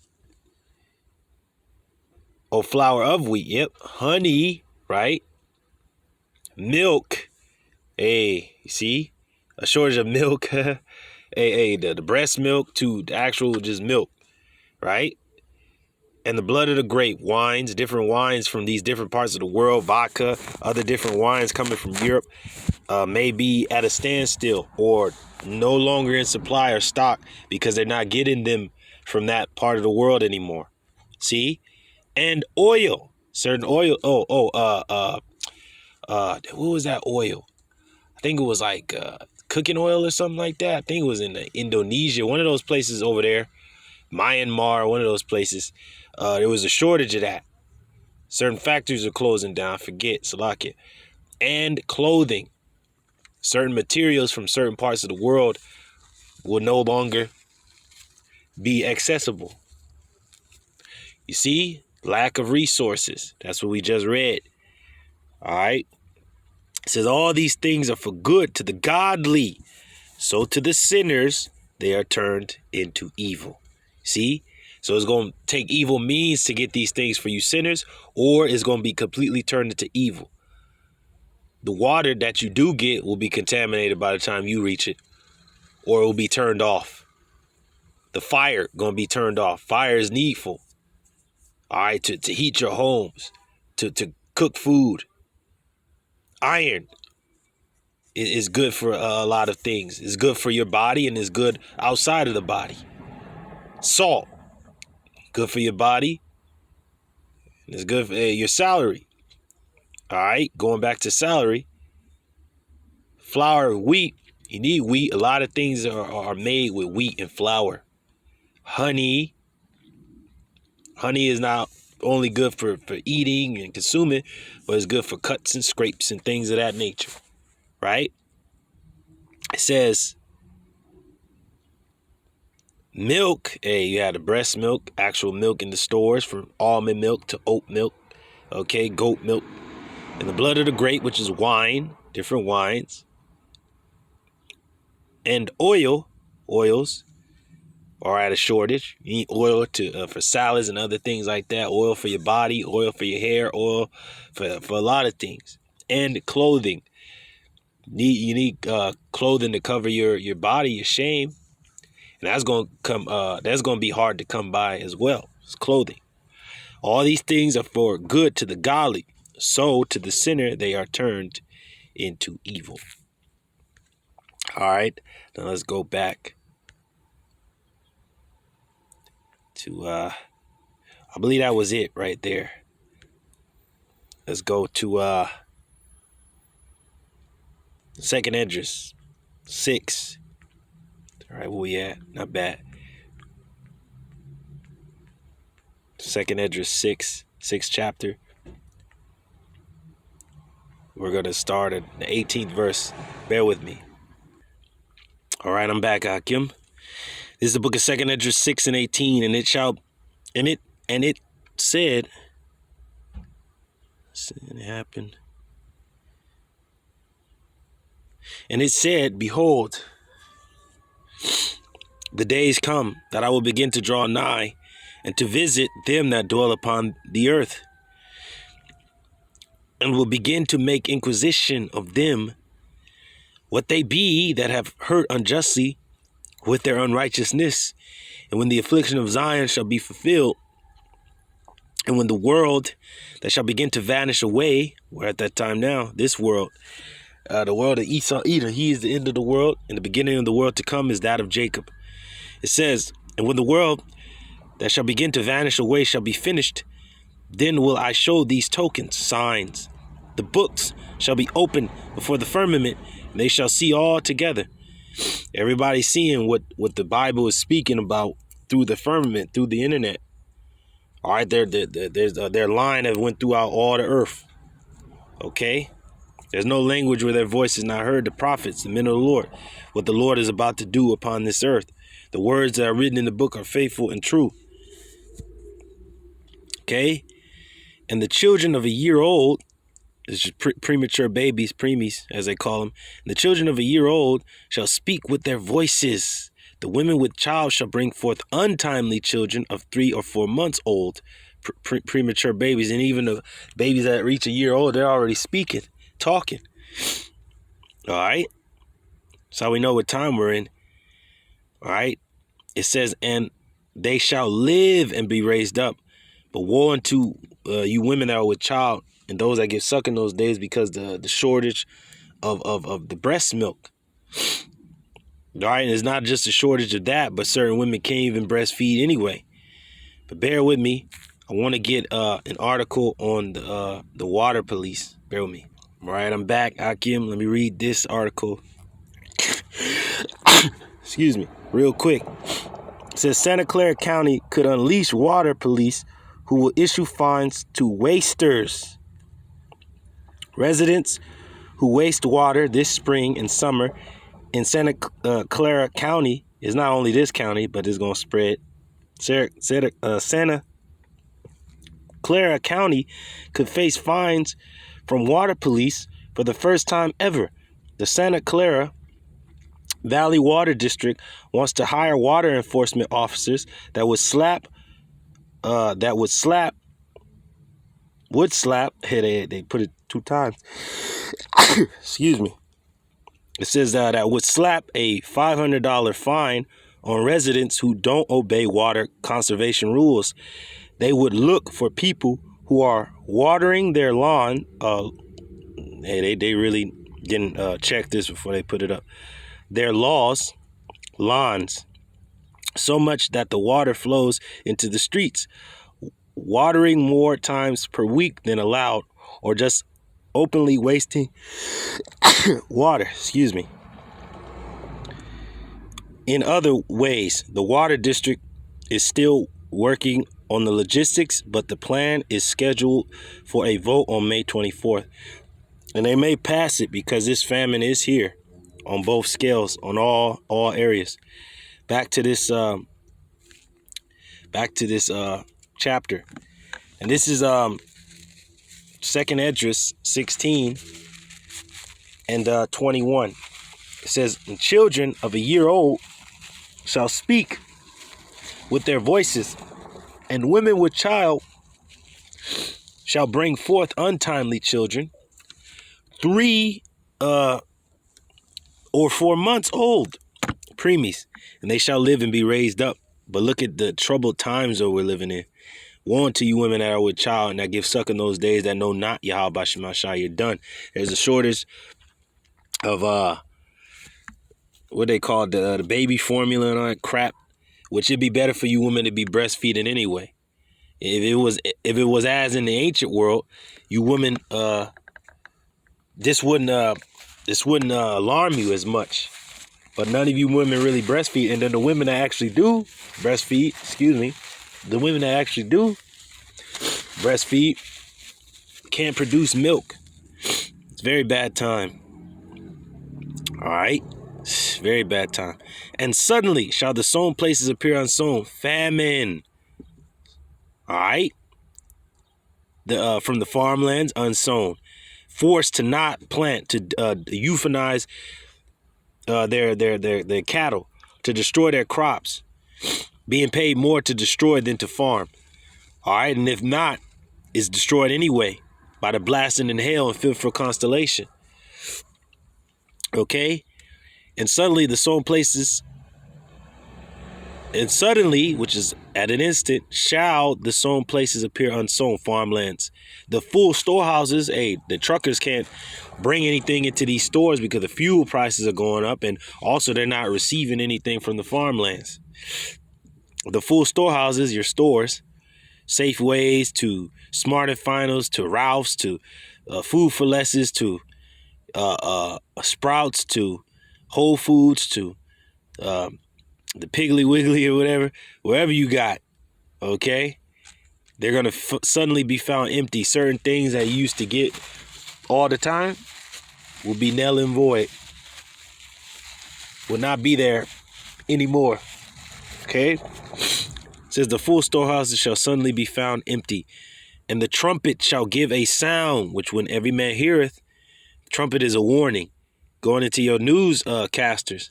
Oh, flour of wheat, yep. Honey, right? Milk, hey, you see? A shortage of milk, the breast milk to the actual just milk, right? And the blood of the grape, wines, different wines from these different parts of the world, vodka, other different wines coming from Europe, may be at a standstill or no longer in supply or stock because they're not getting them from that part of the world anymore. See? And oil, certain oil. What was that oil? I think it was like cooking oil or something like that. I think it was in Indonesia, one of those places over there, Myanmar, one of those places. There was a shortage of that. Certain factories are closing down. Forget, Salakia. And clothing. Certain materials from certain parts of the world will no longer be accessible. You see? Lack of resources. That's what we just read. All right. It says all these things are for good to the godly. So to the sinners, they are turned into evil. See? So it's going to take evil means to get these things for you sinners, or it's going to be completely turned into evil. The water that you do get will be contaminated by the time you reach it, or it will be turned off. The fire going to be turned off. Fire is needful. All right, to heat your homes, to cook food. Iron is good for a lot of things. It's good for your body and it's good outside of the body. Salt, good for your body. It's good for your salary. All right, going back to salary. Flour, wheat. You need wheat. A lot of things are made with wheat and flour. Honey. Honey is not only good for eating and consuming, but it's good for cuts and scrapes and things of that nature. Right? It says milk. Hey, you had the breast milk, actual milk in the stores, from almond milk to oat milk. Okay, goat milk. And the blood of the grape, which is wine, different wines. And oils are at a shortage. You need oil for salads and other things like that. Oil for your body, oil for your hair, oil for a lot of things. And clothing. You need clothing to cover your body, your shame. And that's gonna be hard to come by as well. It's clothing. All these things are for good to the godly. So to the sinner they are turned into evil. All right. Now let's go back to I believe that was it right there. Let's go to Second Esdras 6. All right, where we at? Not bad. Second Esdras 6, 6th chapter. We're gonna start at the 18th verse. Bear with me. All right, I'm back, Hakim. This is the book of Second Esdras 6 and 18, and it said, it happened. And it said, behold, the days come that I will begin to draw nigh and to visit them that dwell upon the earth, and will begin to make inquisition of them what they be that have hurt unjustly with their unrighteousness. And when the affliction of Zion shall be fulfilled, and when the world that shall begin to vanish away, we're at that time now, this world, the world of Esau, Edom, he is the end of the world, and the beginning of the world to come is that of Jacob. It says, and when the world that shall begin to vanish away shall be finished, then will I show these tokens, signs. The books shall be opened before the firmament, and they shall see all together. Everybody's seeing what the Bible is speaking about through the firmament, through the internet. All right, their line that went throughout all the earth. Okay? There's no language where their voice is not heard. The prophets, the men of the Lord, what the Lord is about to do upon this earth. The words that are written in the book are faithful and true. Okay? And the children of a year old, this is premature babies, preemies, as they call them. And the children of a year old shall speak with their voices. The women with child shall bring forth untimely children of 3 or 4 months old, premature babies. And even the babies that reach a year old, they're already speaking, talking. All right? That's how we know what time we're in. All right? It says, and they shall live and be raised up. But woe unto you women that are with child, and those that get suck in those days, because the shortage of the breast milk. All right, and it's not just a shortage of that, but certain women can't even breastfeed anyway. But bear with me. I want to get an article on the water police. Bear with me. All right, I'm back, Hakim. Let me read this article. Excuse me, real quick. It says Santa Clara County could unleash water police who will issue fines to wasters. Residents who waste water this spring and summer in Santa Clara County, is not only this county, but it's going to spread. Santa Clara County could face fines from water police for the first time ever. The Santa Clara Valley Water District wants to hire water enforcement officers that would slap. Hey, they put it 2 times. Excuse me. It says that would slap a $500 fine on residents who don't obey water conservation rules. They would look for people who are watering their lawn. Hey, they really didn't check this before they put it up. Their lawns, so much that the water flows into the streets. Watering more times per week than allowed, or just openly wasting water. Excuse me. In other ways, the water district is still working on the logistics, but the plan is scheduled for a vote on May 24th. And they may pass it because this famine is here on both scales, on all areas. Back to this chapter. And this is Second Esdras 16 and 21. It says, and children of a year old shall speak with their voices, and women with child shall bring forth untimely children, 3 or 4 months old, preemies, and they shall live and be raised up. But look at the troubled times that we're living in. Woe unto you women that are with child and that give suck in those days that know not YAHAWASHI. You're done. There's a shortage of what they call the baby formula and all that crap, which it'd be better for you women to be breastfeeding anyway. If it was as in the ancient world, you women this wouldn't alarm you as much. But none of you women really breastfeed, and then the women that actually do breastfeed, the women that actually do breastfeed can't produce milk. It's a very bad time. All right, very bad time. And suddenly shall the sown places appear unsown, famine. All right, from the farmlands unsown, forced to not plant, to euthanize their cattle, to destroy their crops, being paid more to destroy than to farm. All right, and if not, it's destroyed anyway by the blasting and hail and fearful constellation. Okay, and suddenly the sown places, and suddenly, which is at an instant, shall the sown places appear unsown, farmlands. The full storehouses, the truckers can't bring anything into these stores because the fuel prices are going up, and also they're not receiving anything from the farmlands. The full storehouses, your stores, Safeways to Smart and Finals to Ralph's to Food for Lesses to Sprouts to Whole Foods to the Piggly Wiggly or whatever, wherever you got, okay, they're going to suddenly be found empty. Certain things that you used to get all the time will be null and void, will not be there anymore, okay? It says the full storehouses shall suddenly be found empty, and the trumpet shall give a sound, which when every man heareth, trumpet is a warning, going into your newscasters.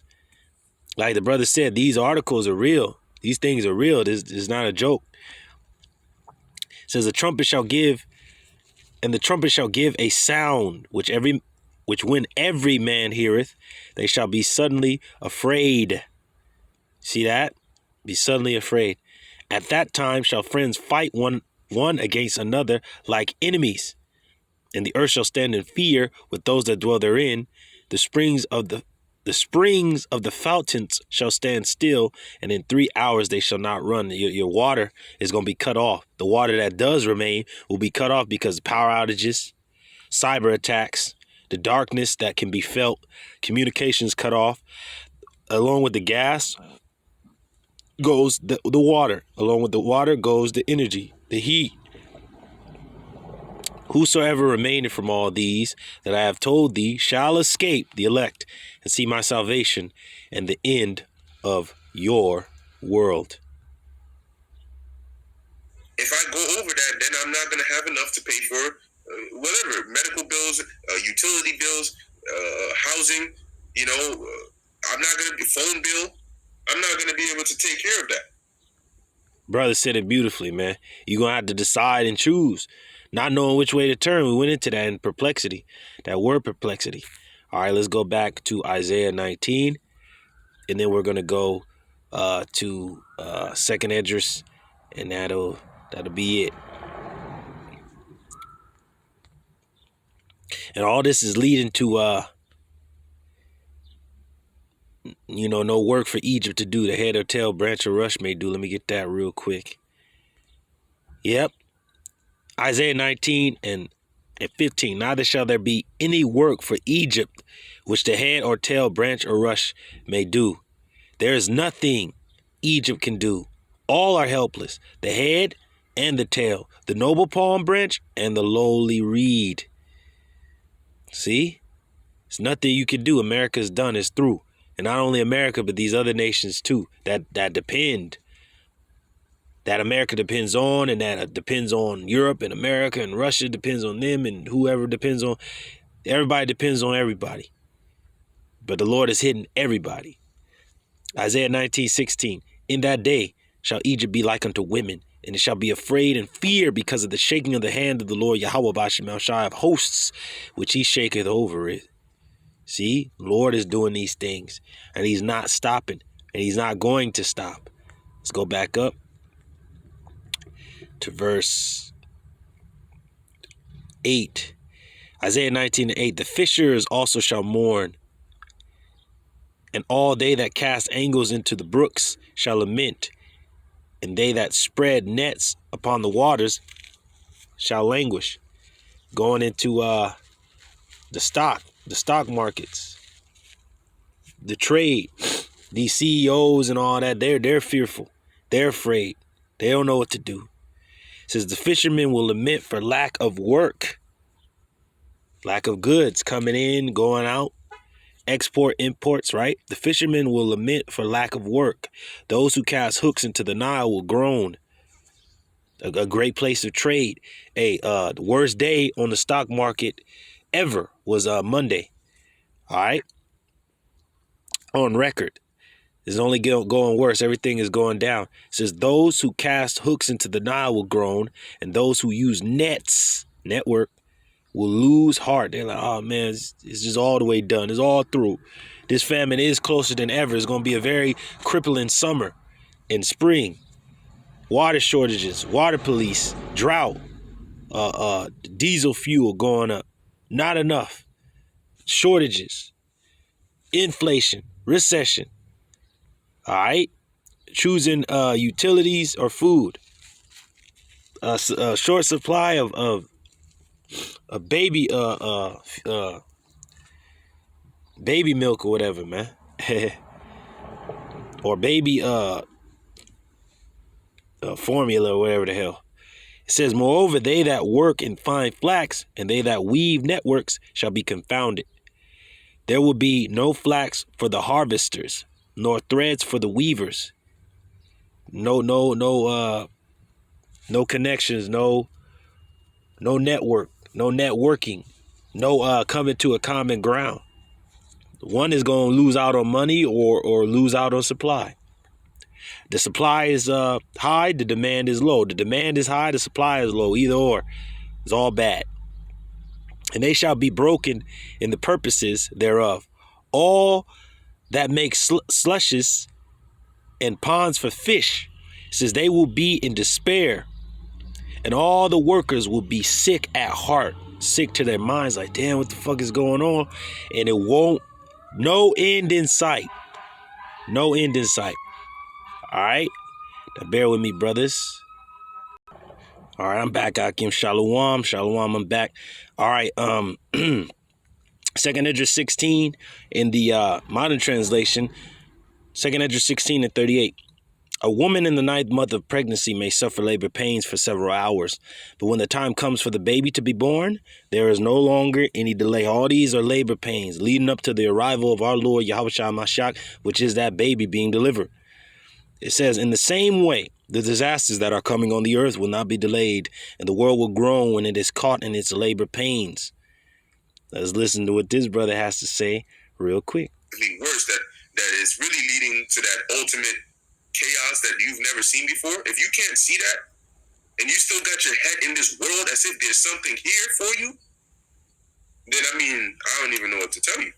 Like the brother said, these articles are real. These things are real. This is not a joke. It says the trumpet shall give, and the trumpet shall give a sound, which when every man heareth, they shall be suddenly afraid. See that? Be suddenly afraid. At that time shall friends fight one against another like enemies, and the earth shall stand in fear with those that dwell therein. The springs of the fountains shall stand still, and in 3 hours they shall not run. Your water is going to be cut off. The water that does remain will be cut off because of power outages, cyber attacks, the darkness that can be felt, communications cut off. Along with the gas goes the water. Along with the water goes the energy, the heat. Whosoever remaineth from all these that I have told thee shall escape, the elect, and see my salvation and the end of your world. If I go over that, then I'm not going to have enough to pay for whatever, medical bills, utility bills, housing, I'm not going to be phone bill. I'm not going to be able to take care of that. Brother said it beautifully, man. You're going to have to decide and choose, not knowing which way to turn. We went into that in perplexity, that word perplexity. All right, let's go back to Isaiah 19, and then we're going to go to 2nd Esdras, and that'll be it. And all this is leading to no work for Egypt to do. The head or tail, branch or rush may do. Let me get that real quick. Yep. Isaiah 19 and 15. Neither shall there be any work for Egypt, which the head or tail, branch or rush may do. There is nothing Egypt can do. All are helpless. The head and the tail, the noble palm branch and the lowly reed. See? It's nothing you can do. America's done. It's through. And not only America, but these other nations too, that depend. That America depends on, and that depends on Europe and America, and Russia depends on them, and whoever depends on, everybody depends on everybody. But the Lord is hitting everybody. Isaiah 19:16. In that day shall Egypt be like unto women, and it shall be afraid and fear because of the shaking of the hand of the Lord YAHAWAH BAHASHAM of hosts, which he shaketh over it. See, Lord is doing these things, and he's not stopping, and he's not going to stop. Let's go back up to verse 8. Isaiah 19:8. The fishers also shall mourn, and all they that cast angles into the brooks shall lament, and they that spread nets upon the waters shall languish. Going into the stock markets, the trade, these CEOs and all that, they're fearful. They're afraid. They don't know what to do. It says the fishermen will lament for lack of work, lack of goods coming in, going out, export, imports, right? The fishermen will lament for lack of work. Those who cast hooks into the Nile will groan. A great place of trade. Hey, the worst day on the stock market ever was Monday. All right. On record. It's only going worse. Everything is going down. It says those who cast hooks into the Nile will groan, and those who use network, will lose heart. They're like, oh man, it's just all the way done. It's all through. This famine is closer than ever. It's going to be a very crippling summer and spring. Water shortages, water police, drought, diesel fuel going up. Not enough. Shortages, inflation, recession. All right. Choosing utilities or food. A short supply of baby baby milk or whatever, man. Or baby formula or whatever the hell. It says, moreover, they that work in fine flax and they that weave networks shall be confounded. There will be no flax for the harvesters, nor threads for the weavers. No connections, no network, no networking, no coming to a common ground. One is going to lose out on money or lose out on supply. The supply is high, the demand is low. The demand is high, the supply is low. Either or. It's all bad. And they shall be broken in the purposes thereof. All that make slushes and ponds for fish, says they will be in despair. And all the workers will be sick at heart, sick to their minds, like, damn, what the fuck is going on? And it won't, no end in sight. No end in sight. All right. Now bear with me, brothers. All right, I'm back. Akim Shalawam. Shalawam, I'm back. All right. 2nd Esdras 16 in the modern translation. 2nd Esdras 16 and 38. A woman in the 9th month of pregnancy may suffer labor pains for several hours, but when the time comes for the baby to be born, there is no longer any delay. All these are labor pains leading up to the arrival of our Lord Yahawashi Mashiach, which is that baby being delivered. It says, in the same way, the disasters that are coming on the earth will not be delayed, and the world will groan when it is caught in its labor pains. Let's listen to what this brother has to say real quick. Worse, that is really leading to that ultimate chaos that you've never seen before. If you can't see that, and you still got your head in this world as if there's something here for you, then I don't even know what to tell you.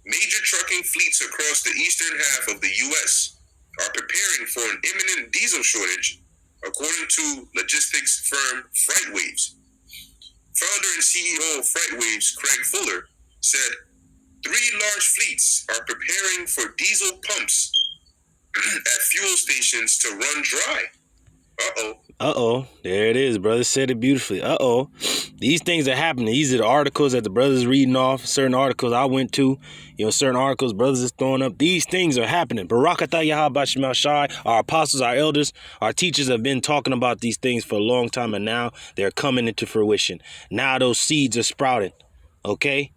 Major trucking fleets across the eastern half of the U.S. are preparing for an imminent diesel shortage, according to logistics firm FreightWaves. Founder and CEO of FreightWaves, Craig Fuller, said 3 large fleets are preparing for diesel pumps at fuel stations to run dry. Uh-oh. There it is. Brother said it beautifully. These things are happening. These are the articles that the brothers reading off. Certain articles I went to. Certain articles brothers is throwing up. These things are happening. BARAK YAHAWASHI, our apostles, our elders, our teachers have been talking about these things for a long time, and now they're coming into fruition. Now those seeds are sprouting. Okay?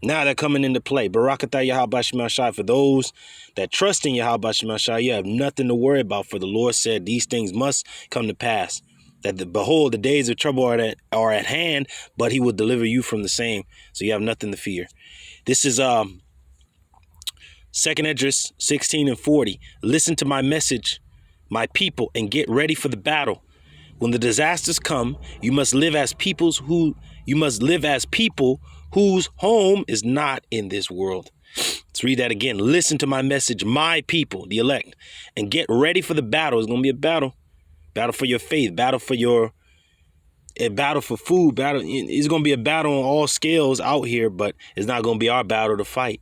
Now they're coming into play. BARAK YAHAWASHI, for those that trust in YAHAWASHI, you have nothing to worry about, for the Lord said these things must come to pass. Behold, the days of trouble are at hand, but he will deliver you from the same. So you have nothing to fear. This is 2nd Esdras 16 and 40. Listen to my message, my people, and get ready for the battle. When the disasters come, you must live as people whose home is not in this world. Let's read that again. Listen to my message, my people, the elect, and get ready for the battle. It's going to be a battle. Battle for your faith, battle for food, battle. It's going to be a battle on all scales out here, but it's not going to be our battle to fight.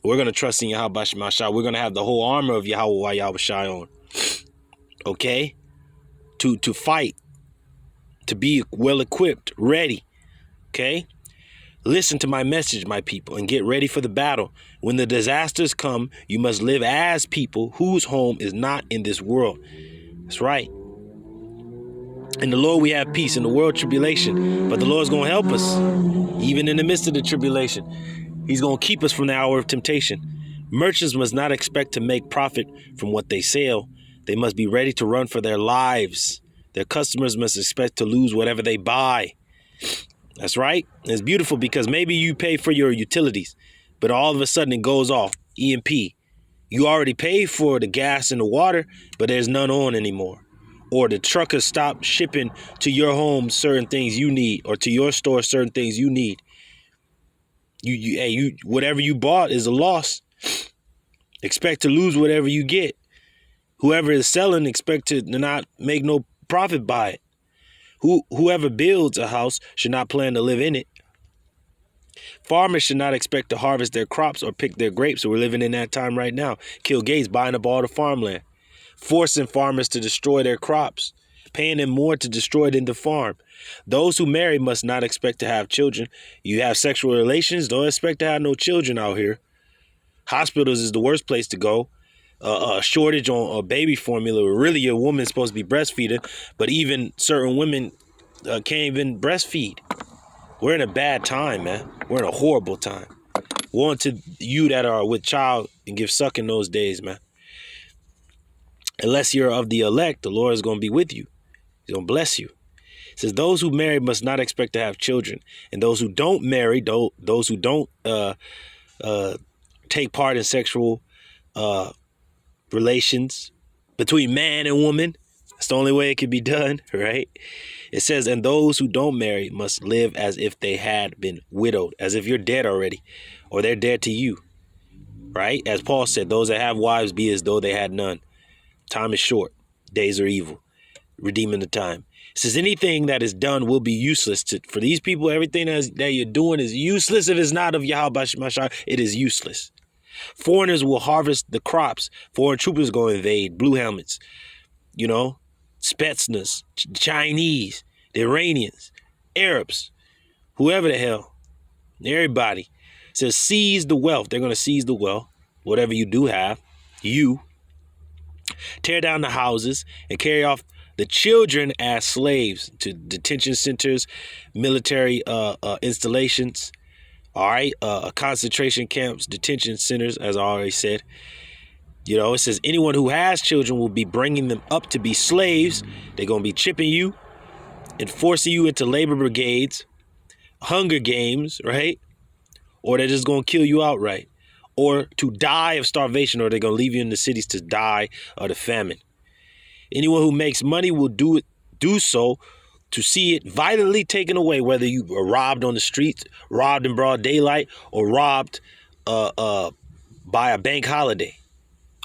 We're going to trust in YAHAWASHI. We're going to have the whole armor of YAHAWAH on. Okay? To fight, to be well equipped, ready. Okay? Listen to my message, my people, and get ready for the battle. When the disasters come, you must live as people whose home is not in this world. That's right. In the Lord we have peace, in the world tribulation, but the Lord's going to help us even in the midst of the tribulation. He's going to keep us from the hour of temptation. Merchants must not expect to make profit from what they sell. They must be ready to run for their lives. Their customers must expect to lose whatever they buy. That's right. And it's beautiful because maybe you pay for your utilities, but all of a sudden it goes off. E&P. You already paid for the gas and the water, but there's none on anymore. Or the truckers stop shipping to your home certain things you need, or to your store certain things you need. You whatever you bought is a loss. Expect to lose whatever you get. Whoever is selling expect to not make no profit by it. Whoever builds a house should not plan to live in it. Farmers should not expect to harvest their crops or pick their grapes. So we're living in that time right now. Kill Gates buying up all the farmland, forcing farmers to destroy their crops, paying them more to destroy than to farm. Those who marry must not expect to have children. You have sexual relations, don't expect to have no children out here. Hospitals is the worst place to go. A shortage on baby formula. Really, a woman's supposed to be breastfeeding, but even certain women can't even breastfeed. We're in a bad time, man. We're in a horrible time. Woe unto you that are with child and give suck in those days, man. Unless you're of the elect, the Lord is going to be with you. He's going to bless you. It says, those who marry must not expect to have children. And those who don't marry, those who don't take part in sexual relations between man and woman, that's the only way it can be done, right? It says, and those who don't marry must live as if they had been widowed, as if you're dead already, or they're dead to you, right? As Paul said, those that have wives be as though they had none. Time is short. Days are evil. Redeeming the time. It says anything that is done will be useless. For these people, everything that you're doing is useless. If it's not of YAHAWASHI, it is useless. Foreigners will harvest the crops. Foreign troopers go invade. Blue helmets, Spetsnaz, Chinese, the Iranians, Arabs, whoever the hell, everybody. It says seize the wealth. They're going to seize the wealth, whatever you do have, tear down the houses and carry off the children as slaves to detention centers, military installations, all right, concentration camps, detention centers, as I already said. It says anyone who has children will be bringing them up to be slaves. They're going to be chipping you and forcing you into labor brigades, Hunger Games, right? Or they're just going to kill you outright, or to die of starvation, or they're going to leave you in the cities to die of the famine. Anyone who makes money will do so to see it violently taken away, whether you were robbed on the streets, robbed in broad daylight, or robbed by a bank holiday.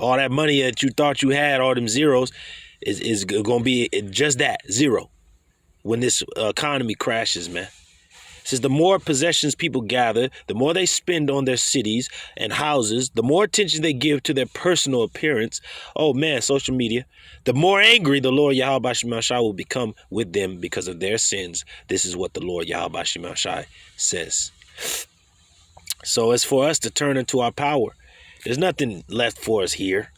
All that money that you thought you had, all them zeros, is going to be just that, zero, when this economy crashes, man. It says the more possessions people gather, the more they spend on their cities and houses, the more attention they give to their personal appearance. Oh, man, social media. The more angry the Lord YAHAWASHI will become with them because of their sins. This is what the Lord YAHAWASHI says. So it's for us to turn into our power. There's nothing left for us here.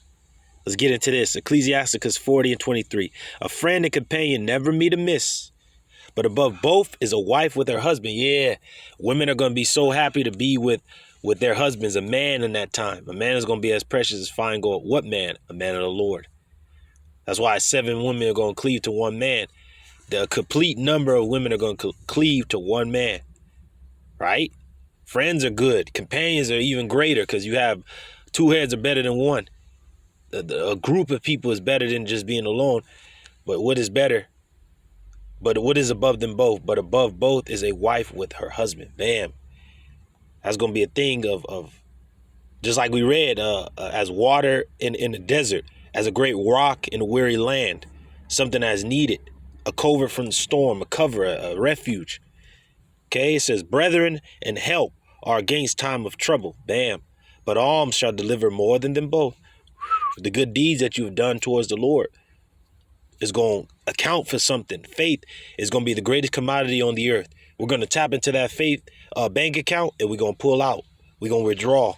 Let's get into this. Ecclesiasticus 40 and 23. A friend and companion never meet amiss, but above both is a wife with her husband. Yeah, women are going to be so happy to be with their husbands, a man in that time. A man is going to be as precious as fine gold. What man? A man of the Lord. That's why 7 women are going to cleave to one man. the complete number of women are going to cleave to one man, right? Friends are good. Companions are even greater because you have two heads are better than one. A group of people is better than just being alone. But what is better? But what is above them both? But above both is a wife with her husband. Bam. That's going to be a thing of just like we read, as water in the desert, as a great rock in a weary land, something as needed, a covert from the storm, a cover, a refuge. Okay, it says, brethren and help are against time of trouble. Bam. But alms shall deliver more than them both. The good deeds that you've done towards the Lord is going to account for something. Faith is going to be the greatest commodity on the earth. We're going to tap into that faith bank account and we're going to pull out. We're going to withdraw.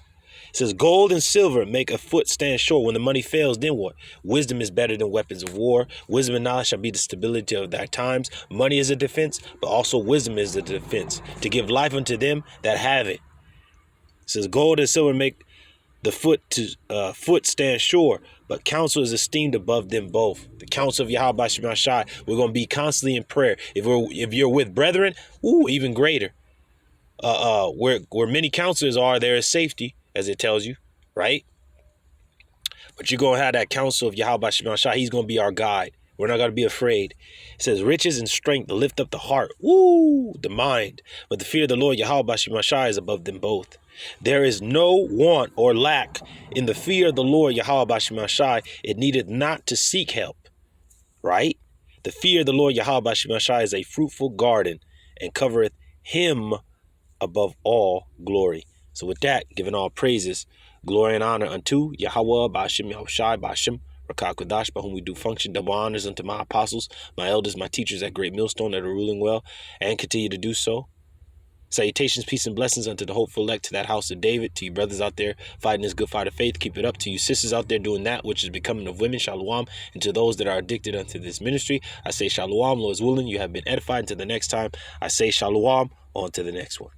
It says, gold and silver make a foot stand short. When the money fails, then what? Wisdom is better than weapons of war. Wisdom and knowledge shall be the stability of thy times. Money is a defense, but also wisdom is the defense, to give life unto them that have it. It says, gold and silver make the foot stand sure, but counsel is esteemed above them both. The counsel of YAHAWASHI, we're going to be constantly in prayer. If you're with brethren, even greater. Where many counselors are, there is safety, as it tells you, right? But you're going to have that counsel of YAHAWASHI. He's going to be our guide. We're not going to be afraid. It says, riches and strength lift up the heart, the mind. But the fear of the Lord YAHAWASHI is above them both. There is no want or lack in the fear of the Lord YAHAWASHI. It needeth not to seek help, right? The fear of the Lord YAHAWASHI is a fruitful garden and covereth him above all glory. So with that, giving all praises, glory and honor unto YAHAWAH, BAHASHAM, YAHAWASHI, BAHASHAM, RAWCHAA, QADASH, by whom we do function. Double honors unto my apostles, my elders, my teachers at Great Millstone that are ruling well and continue to do so. Salutations, peace, and blessings unto the hopeful elect, to that house of David, to you brothers out there fighting this good fight of faith. Keep it up. To you sisters out there doing that which is becoming of women, Shalawam. And to those that are addicted unto this ministry, I say Shalawam. Lord is willing, you have been edified. Until the next time, I say Shalawam. On to the next one.